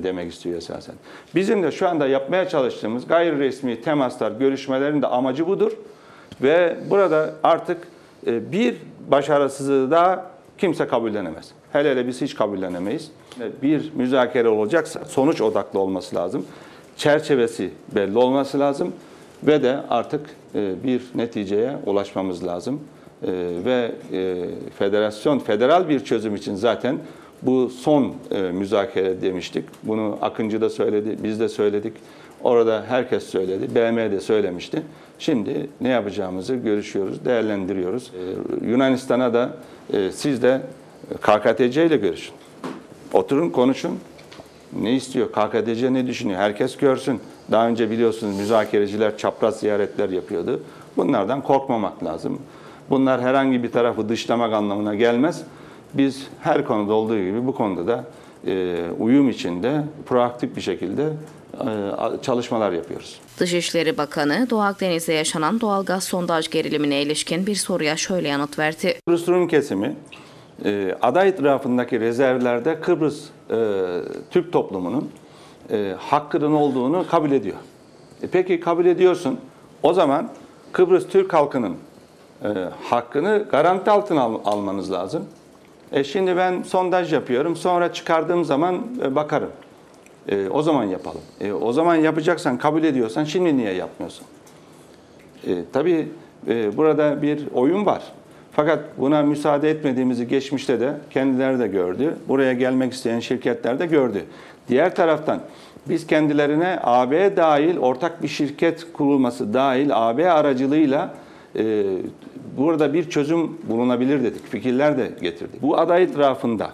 Speaker 5: demek istiyor esasen. Bizim de şu anda yapmaya çalıştığımız gayri resmi temaslar, görüşmelerin de amacı budur. Ve burada artık bir başarısızlığı daha kimse kabullenemez. Hele hele biz hiç kabullenemeyiz. Bir müzakere olacaksa sonuç odaklı olması lazım. Çerçevesi belli olması lazım. Ve de artık bir neticeye ulaşmamız lazım. Ve federal bir çözüm için zaten bu son müzakere demiştik. Bunu Akıncı da söyledi, biz de söyledik. Orada herkes söyledi, BM de söylemişti. Şimdi ne yapacağımızı görüşüyoruz, değerlendiriyoruz. Yunanistan'a da siz de KKTC ile görüşün. Oturun, konuşun. Ne istiyor? KKTC ne düşünüyor? Herkes görsün. Daha önce biliyorsunuz müzakereciler çapraz ziyaretler yapıyordu. Bunlardan korkmamak lazım. Bunlar herhangi bir tarafı dışlamak anlamına gelmez. Biz her konuda olduğu gibi bu konuda da uyum içinde, proaktif bir şekilde çalışmalar yapıyoruz.
Speaker 3: Dışişleri Bakanı, Doğu Akdeniz'de yaşanan doğalgaz sondaj gerilimine ilişkin bir soruya şöyle yanıt verdi.
Speaker 5: Kıbrıs Rum kesimi ada etrafındaki rezervlerde Kıbrıs Türk toplumunun hakkının olduğunu kabul ediyor. Peki kabul ediyorsun. O zaman Kıbrıs Türk halkının hakkını garanti altına almanız lazım. Şimdi ben sondaj yapıyorum. Sonra çıkardığım zaman bakarım. O zaman yapalım. O zaman yapacaksan, kabul ediyorsan şimdi niye yapmıyorsun? Tabii burada bir oyun var. Fakat buna müsaade etmediğimizi geçmişte de kendileri de gördü. Buraya gelmek isteyen şirketler de gördü. Diğer taraftan biz kendilerine AB dahil ortak bir şirket kurulması dahil AB aracılığıyla burada bir çözüm bulunabilir dedik. Fikirler de getirdik. Bu ada etrafında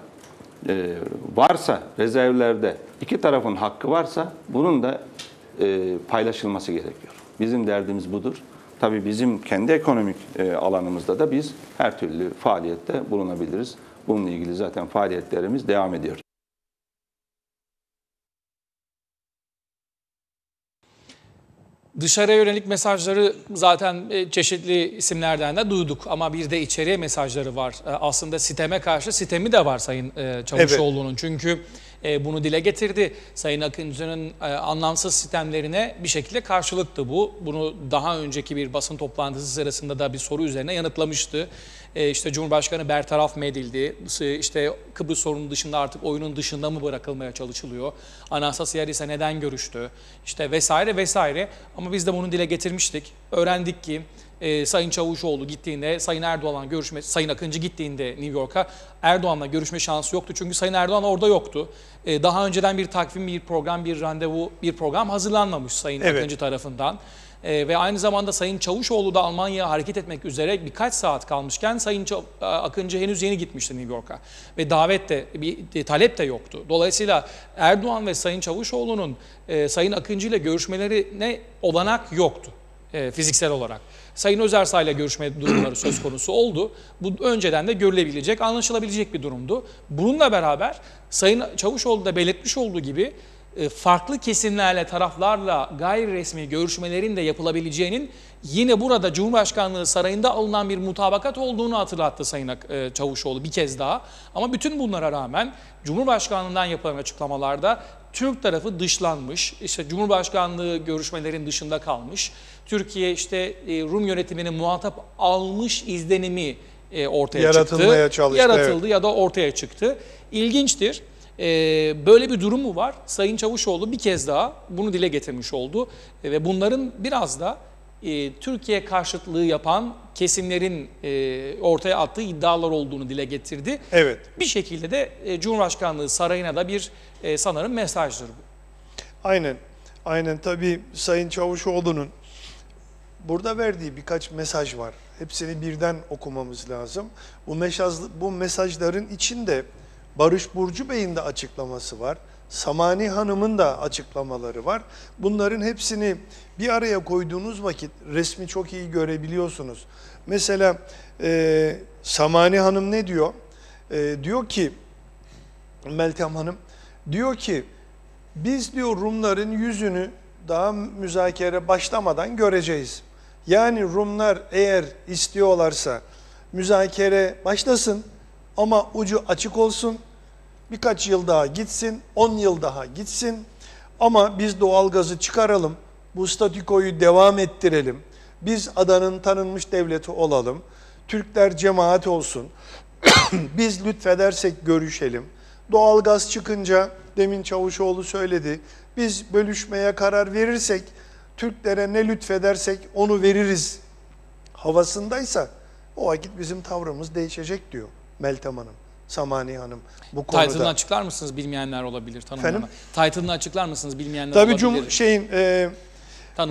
Speaker 5: varsa, rezervlerde iki tarafın hakkı varsa bunun da paylaşılması gerekiyor. Bizim derdimiz budur. Tabii bizim kendi ekonomik alanımızda da biz her türlü faaliyette bulunabiliriz. Bununla ilgili zaten faaliyetlerimiz devam ediyor.
Speaker 1: Dışarıya yönelik mesajları zaten çeşitli isimlerden de duyduk ama bir de içeriye mesajları var. Aslında siteme karşı sitemi de var Sayın Çavuşoğlu'nun. Evet. Çünkü bunu dile getirdi. Sayın Akıncı'nın anlamsız sistemlerine bir şekilde karşılıktı bu. Bunu daha önceki bir basın toplantısı sırasında da bir soru üzerine yanıtlamıştı. İşte Cumhurbaşkanı bertaraf mı edildi? İşte Kıbrıs sorunu dışında artık oyunun dışında mı bırakılmaya çalışılıyor? Anastasiadis'e neden görüştü? İşte vesaire vesaire. Ama biz de bunu dile getirmiştik. Öğrendik ki Sayın Çavuşoğlu gittiğinde, Sayın Akıncı gittiğinde New York'a Erdoğan'la görüşme şansı yoktu. Çünkü Sayın Erdoğan orada yoktu. Daha önceden bir takvim, bir program, bir randevu, bir program hazırlanmamış Sayın Akıncı tarafından. Ve aynı zamanda Sayın Çavuşoğlu da Almanya'ya hareket etmek üzere birkaç saat kalmışken Sayın Akıncı henüz yeni gitmişti New York'a. Ve davet de, bir talep de yoktu. Dolayısıyla Erdoğan ve Sayın Çavuşoğlu'nun Sayın Akıncı ile görüşmelerine olanak yoktu fiziksel olarak. Sayın Özersay ile görüşme durumları söz konusu oldu. Bu önceden de görülebilecek, anlaşılabilecek bir durumdu. Bununla beraber Sayın Çavuşoğlu da belirtmiş olduğu gibi farklı kesimlerle, taraflarla gayri resmi görüşmelerin de yapılabileceğinin yine burada Cumhurbaşkanlığı Sarayı'nda alınan bir mutabakat olduğunu hatırlattı Sayın Çavuşoğlu bir kez daha. Ama bütün bunlara rağmen Cumhurbaşkanlığından yapılan açıklamalarda Türk tarafı dışlanmış, işte Cumhurbaşkanlığı görüşmelerin dışında kalmış, Türkiye işte Rum yönetimini muhatap almış izlenimi ortaya çıktı. Yaratıldı ya da ortaya çıktı. İlginçtir. Böyle bir durum mu var? Sayın Çavuşoğlu bir kez daha bunu dile getirmiş oldu. Ve bunların biraz da Türkiye karşıtlığı yapan kesimlerin ortaya attığı iddialar olduğunu dile getirdi.
Speaker 2: Evet.
Speaker 1: Bir şekilde de Cumhurbaşkanlığı Sarayı'na da bir sanırım mesajdır bu.
Speaker 2: Aynen. Aynen, tabii Sayın Çavuşoğlu'nun burada verdiği birkaç mesaj var. Hepsini birden okumamız lazım. Bu mesajların içinde Barış Burcu Bey'in de açıklaması var. Samani Hanım'ın da açıklamaları var. Bunların hepsini bir araya koyduğunuz vakit resmi çok iyi görebiliyorsunuz. Mesela Samani Hanım ne diyor? Diyor ki, Meltem Hanım diyor ki, biz diyor Rumların yüzünü daha müzakere başlamadan göreceğiz. Yani Rumlar eğer istiyorlarsa müzakere başlasın ama ucu açık olsun. Birkaç yıl daha gitsin, 10 yıl daha gitsin ama biz doğalgazı çıkaralım, bu statükoyu devam ettirelim. Biz adanın tanınmış devleti olalım, Türkler cemaat olsun, biz lütfedersek görüşelim. Doğalgaz çıkınca, demin Çavuşoğlu söyledi, biz bölüşmeye karar verirsek, Türklere ne lütfedersek onu veririz havasındaysa o vakit bizim tavrımız değişecek diyor Meltem Hanım. Samani Hanım bu konuda.
Speaker 1: Title'ını açıklar mısınız? Bilmeyenler olabilir.
Speaker 2: Efendim?
Speaker 1: Title'ını açıklar mısınız? Bilmeyenler
Speaker 2: tabii
Speaker 1: olabilir.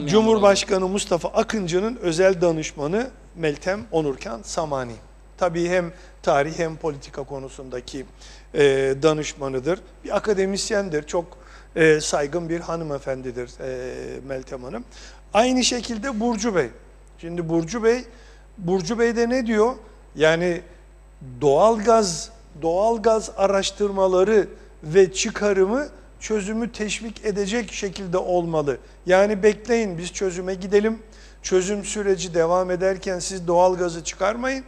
Speaker 2: Cumhurbaşkanı Mustafa Akıncı'nın özel danışmanı Meltem Onurkan Samani. Tabii hem tarih hem politika konusundaki danışmanıdır. Bir akademisyendir. Çok saygın bir hanımefendidir Meltem Hanım. Aynı şekilde Burcu Bey. Şimdi Burcu Bey de ne diyor? Yani doğalgaz araştırmaları ve çıkarımı çözümü teşvik edecek şekilde olmalı. Yani bekleyin, biz çözüme gidelim. Çözüm süreci devam ederken siz doğalgazı çıkarmayın.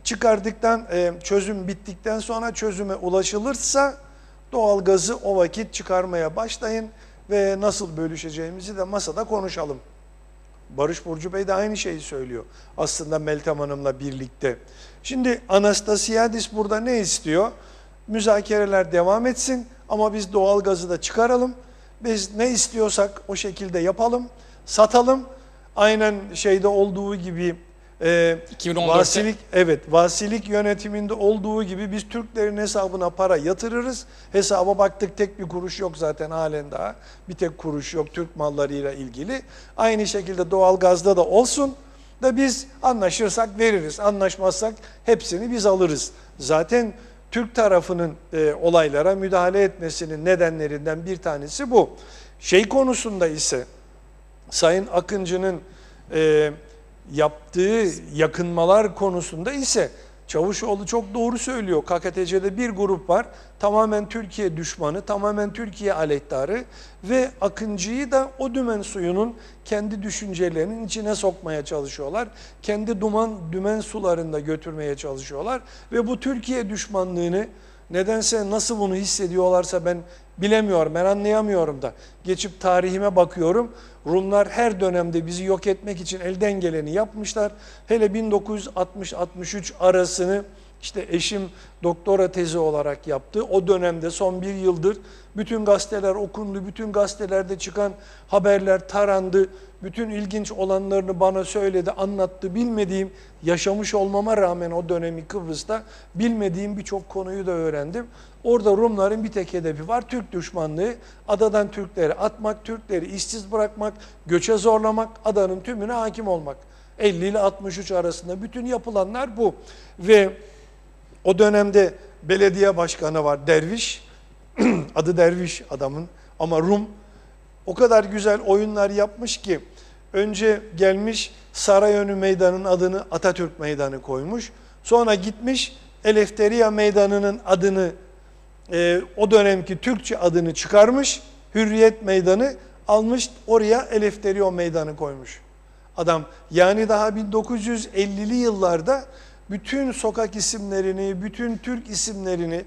Speaker 2: Çıkardıktan, çözüm bittikten sonra çözüme ulaşılırsa doğalgazı o vakit çıkarmaya başlayın ve nasıl bölüşeceğimizi de masada konuşalım. Barış Burcu Bey de aynı şeyi söylüyor aslında Meltem Hanım'la birlikte. Şimdi Anastasiadis burada ne istiyor? Müzakereler devam etsin ama biz doğalgazı da çıkaralım. Biz ne istiyorsak o şekilde yapalım, satalım. Aynen şeyde olduğu gibi
Speaker 1: 2014'te.
Speaker 2: Vasilik yönetiminde olduğu gibi biz Türklerin hesabına para yatırırız. Hesaba baktık, tek bir kuruş yok zaten halen daha. Bir tek kuruş yok Türk mallarıyla ilgili. Aynı şekilde doğalgazda da olsun da biz anlaşırsak veririz. Anlaşmazsak hepsini biz alırız. Zaten Türk tarafının olaylara müdahale etmesinin nedenlerinden bir tanesi bu. Şey konusunda ise Sayın Akıncı'nın yaptığı yakınmalar konusunda ise Çavuşoğlu çok doğru söylüyor. KKTC'de bir grup var. Tamamen Türkiye düşmanı, tamamen Türkiye aleyhtarı ve Akıncı'yı da o dümen suyunun kendi düşüncelerinin içine sokmaya çalışıyorlar. Kendi dümen sularında götürmeye çalışıyorlar ve bu Türkiye düşmanlığını nedense nasıl bunu hissediyorlarsa ben bilemiyorum, ben anlayamıyorum da. Geçip tarihime bakıyorum. Rumlar her dönemde bizi yok etmek için elden geleni yapmışlar. Hele 1960-63 arasını işte eşim doktora tezi olarak yaptı. O dönemde son bir yıldır bütün gazeteler okundu, bütün gazetelerde çıkan haberler tarandı. Bütün ilginç olanlarını bana söyledi, anlattı. Bilmediğim, yaşamış olmama rağmen o dönemi Kıbrıs'ta bilmediğim birçok konuyu da öğrendim. Orada Rumların bir tek hedefi var, Türk düşmanlığı. Adadan Türkleri atmak, Türkleri işsiz bırakmak, göçe zorlamak, adanın tümüne hakim olmak. 50 ile 63 arasında bütün yapılanlar bu. Ve o dönemde belediye başkanı var, Derviş. Adı Derviş adamın ama Rum. O kadar güzel oyunlar yapmış ki önce gelmiş Sarayönü Meydanı'nın adını Atatürk Meydanı koymuş. Sonra gitmiş Eleftheriya Meydanı'nın adını o dönemki Türkçe adını çıkarmış. Hürriyet Meydanı almış, oraya Eleftheriya Meydanı koymuş. Adam yani daha 1950'li yıllarda bütün sokak isimlerini, bütün Türk isimlerini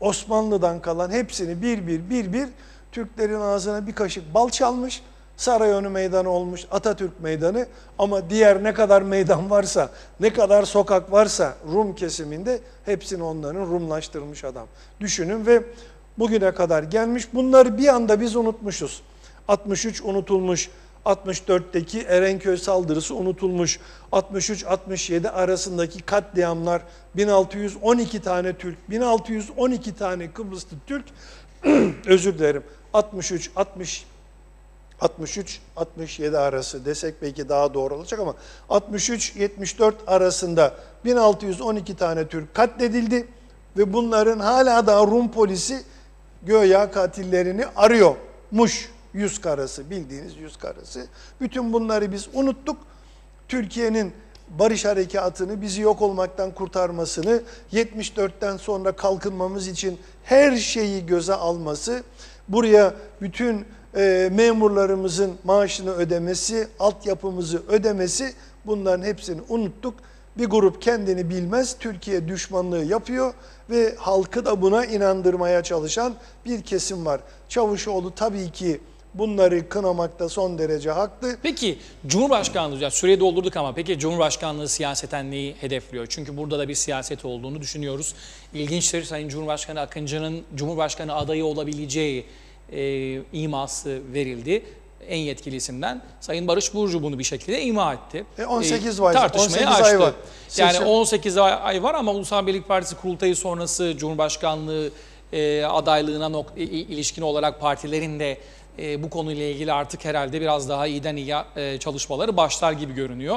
Speaker 2: Osmanlı'dan kalan hepsini bir Türklerin ağzına bir kaşık bal çalmış. Sarayönü Meydanı olmuş, Atatürk Meydanı, ama diğer ne kadar meydan varsa, ne kadar sokak varsa Rum kesiminde hepsini onların Rumlaştırmış adam. Düşünün ve bugüne kadar gelmiş. Bunları bir anda biz unutmuşuz. 63 unutulmuş. 64'teki Erenköy saldırısı unutulmuş. 63-67 arasındaki katliamlar, 1612 tane Türk, 1612 tane Kıbrıslı Türk, özür dilerim, 63-67 arası desek belki daha doğru olacak ama 63-74 arasında 1612 tane Türk katledildi ve bunların hala da Rum polisi göya katillerini arıyormuş. Yüz karası, bildiğiniz yüz karası. Bütün bunları biz unuttuk. Türkiye'nin barış harekatını, bizi yok olmaktan kurtarmasını, 74'ten sonra kalkınmamız için her şeyi göze alması, buraya bütün memurlarımızın maaşını ödemesi, altyapımızı ödemesi, bunların hepsini unuttuk. Bir grup kendini bilmez, Türkiye düşmanlığı yapıyor ve halkı da buna inandırmaya çalışan bir kesim var. Çavuşoğlu tabii ki bunları kınamakta son derece haklı.
Speaker 1: Peki Cumhurbaşkanlığı, yani süreyi doldurduk ama peki Cumhurbaşkanlığı siyaseten neyi hedefliyor? Çünkü burada da bir siyaset olduğunu düşünüyoruz. İlginçtir, Sayın Cumhurbaşkanı Akıncı'nın Cumhurbaşkanı adayı olabileceği iması verildi. En yetkili isimden Sayın Barış Burcu bunu bir şekilde ima etti.
Speaker 2: 18 var.
Speaker 1: Tartışmayı
Speaker 2: 18
Speaker 1: açtı.
Speaker 2: ay var.
Speaker 1: Yani 18 ay var ama Ulusal Birlik Partisi kurultayı sonrası Cumhurbaşkanlığı adaylığına ilişkin olarak partilerin de bu konuyla ilgili artık herhalde biraz daha iyiden iyiye çalışmaları başlar gibi görünüyor.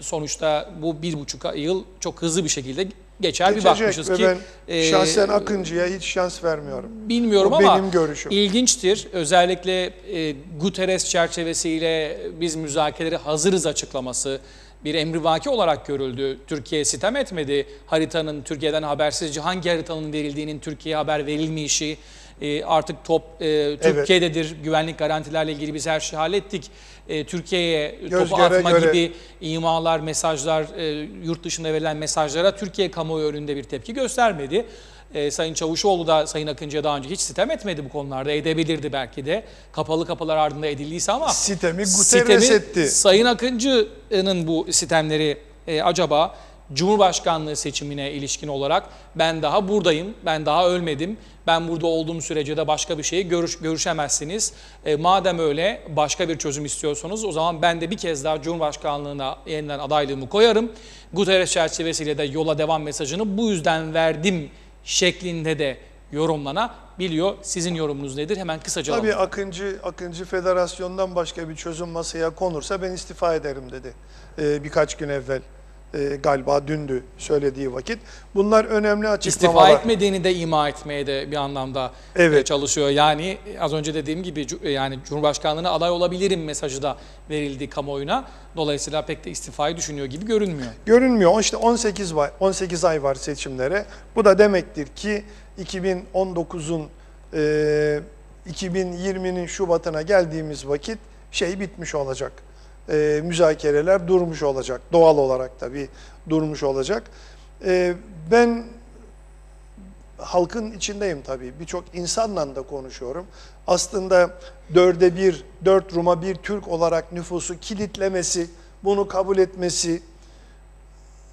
Speaker 1: Sonuçta bu 1,5 yıl çok hızlı bir şekilde geçer. Bir bakmışız ki
Speaker 2: ben şahsen Akıncı'ya hiç şans vermiyorum.
Speaker 1: Bilmiyorum
Speaker 2: o
Speaker 1: ama
Speaker 2: benim görüşüm.
Speaker 1: İlginçtir. Özellikle Guterres çerçevesiyle biz müzakereleri hazırız açıklaması bir emrivaki olarak görüldü. Türkiye sitem etmedi. Haritanın Türkiye'den habersizce hangi haritanın verildiğinin Türkiye'ye haber verilmeyişi, Artık top Türkiye'dedir. Güvenlik garantilerle ilgili biz her şeyi hallettik. Türkiye'ye
Speaker 2: Göz
Speaker 1: topu
Speaker 2: göre
Speaker 1: atma
Speaker 2: göre.
Speaker 1: gibi imalar, mesajlar, yurt dışında verilen mesajlara Türkiye kamuoyu önünde bir tepki göstermedi. Sayın Çavuşoğlu da Sayın Akıncı'ya daha önce hiç sitem etmedi bu konularda. Edebilirdi belki de. Kapalı kapılar ardında edildiyse ama
Speaker 2: Sitemi Guterres etti.
Speaker 1: Sayın Akıncı'nın bu sitemleri acaba Cumhurbaşkanlığı seçimine ilişkin olarak ben daha buradayım, ben daha ölmedim, ben burada olduğum sürece de başka bir şeyi görüşemezsiniz. Madem öyle başka bir çözüm istiyorsanız o zaman ben de bir kez daha Cumhurbaşkanlığına yeniden adaylığımı koyarım. Guterres çerçevesiyle de yola devam mesajını bu yüzden verdim şeklinde de yorumlanabiliyor. Sizin yorumunuz nedir? Hemen kısaca
Speaker 2: Tabii
Speaker 1: alalım.
Speaker 2: Akıncı Federasyon'dan başka bir çözüm masaya konursa ben istifa ederim dedi. Birkaç gün evvel. Galiba dündü söylediği vakit. Bunlar önemli açıklamalar.
Speaker 1: İstifa etmediğini de ima etmeye de bir anlamda
Speaker 2: Evet.
Speaker 1: çalışıyor. Yani az önce dediğim gibi yani Cumhurbaşkanlığına aday olabilirim mesajı da verildi kamuoyuna. Dolayısıyla pek de istifayı düşünüyor gibi görünmüyor.
Speaker 2: Görünmüyor. İşte 18 ay var seçimlere. Bu da demektir ki 2019'un 2020'nin Şubat'ına geldiğimiz vakit şey bitmiş olacak. Müzakereler durmuş olacak. Doğal olarak tabii durmuş olacak. Ben halkın içindeyim tabii. Birçok insanla da konuşuyorum. Aslında 4 Rum'a 1 Türk olarak nüfusu kilitlemesi, bunu kabul etmesi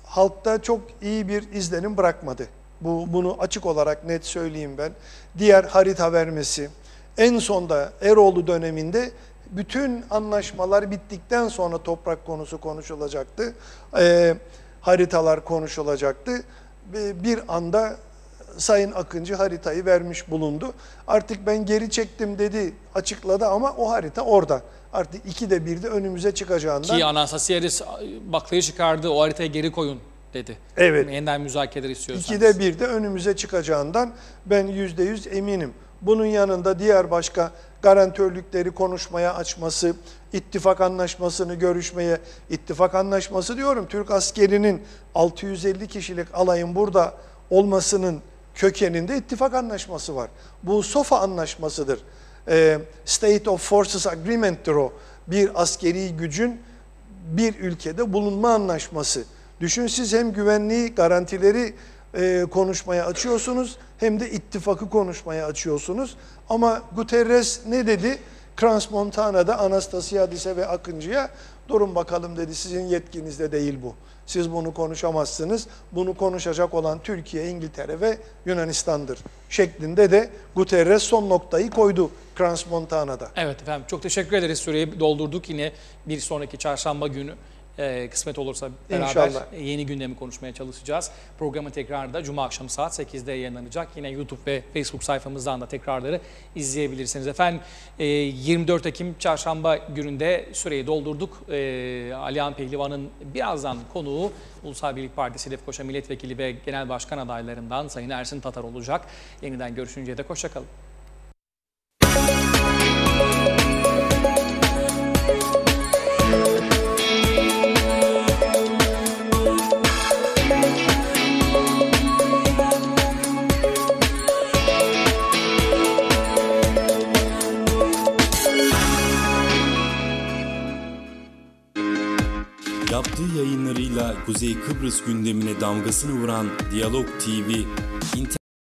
Speaker 2: halkta çok iyi bir izlenim bırakmadı. Bunu açık olarak net söyleyeyim ben. Diğer harita vermesi, en sonda Eroğlu döneminde bütün anlaşmalar bittikten sonra toprak konusu konuşulacaktı. Haritalar konuşulacaktı. Bir anda Sayın Akıncı haritayı vermiş bulundu. Artık ben geri çektim dedi, açıkladı ama o harita orada. Artık 2'de 1'de önümüze çıkacağından.
Speaker 1: Ki Anastasiadis baklayı çıkardı, o haritayı geri koyun dedi.
Speaker 2: Evet.
Speaker 1: Yeniden müzakereler istiyorsanız.
Speaker 2: 2'de 1'de önümüze çıkacağından ben %100 eminim. Bunun yanında diğer başka garantörlükleri konuşmaya açması, ittifak anlaşmasını görüşmeye, ittifak anlaşması diyorum, Türk askerinin 650 kişilik alayın burada olmasının kökeninde ittifak anlaşması var. Bu SOFA anlaşmasıdır. State of Forces Agreement'tir o. Bir askeri gücün bir ülkede bulunma anlaşması. Düşün, siz hem güvenliği, garantileri konuşmaya açıyorsunuz hem de ittifakı konuşmaya açıyorsunuz. Ama Guterres ne dedi? Crans-Montana'da Anastasiadis'e ve Akıncı'ya durun bakalım dedi, sizin yetkinizde değil bu. Siz bunu konuşamazsınız. Bunu konuşacak olan Türkiye, İngiltere ve Yunanistan'dır şeklinde de Guterres son noktayı koydu Crans-Montana'da.
Speaker 1: Evet efendim, çok teşekkür ederiz. Süreyi doldurduk. Yine bir sonraki çarşamba günü kısmet olursa beraber
Speaker 2: İnşallah.
Speaker 1: yeni gündemi konuşmaya çalışacağız. Programı tekrarı da Cuma akşamı saat 8'de yayınlanacak. Yine YouTube ve Facebook sayfamızdan da tekrarları izleyebilirsiniz. Efendim 24 Ekim çarşamba gününde süreyi doldurduk. Alihan Pehlivan'ın birazdan konuğu Ulusal Birlik Partisi Lefkoşa Milletvekili ve Genel Başkan adaylarından Sayın Ersin Tatar olacak. Yeniden görüşünceye dek hoşça kalın.
Speaker 6: Yaptığı yayınlarıyla Kuzey Kıbrıs gündemine damgasını vuran Diyalog TV,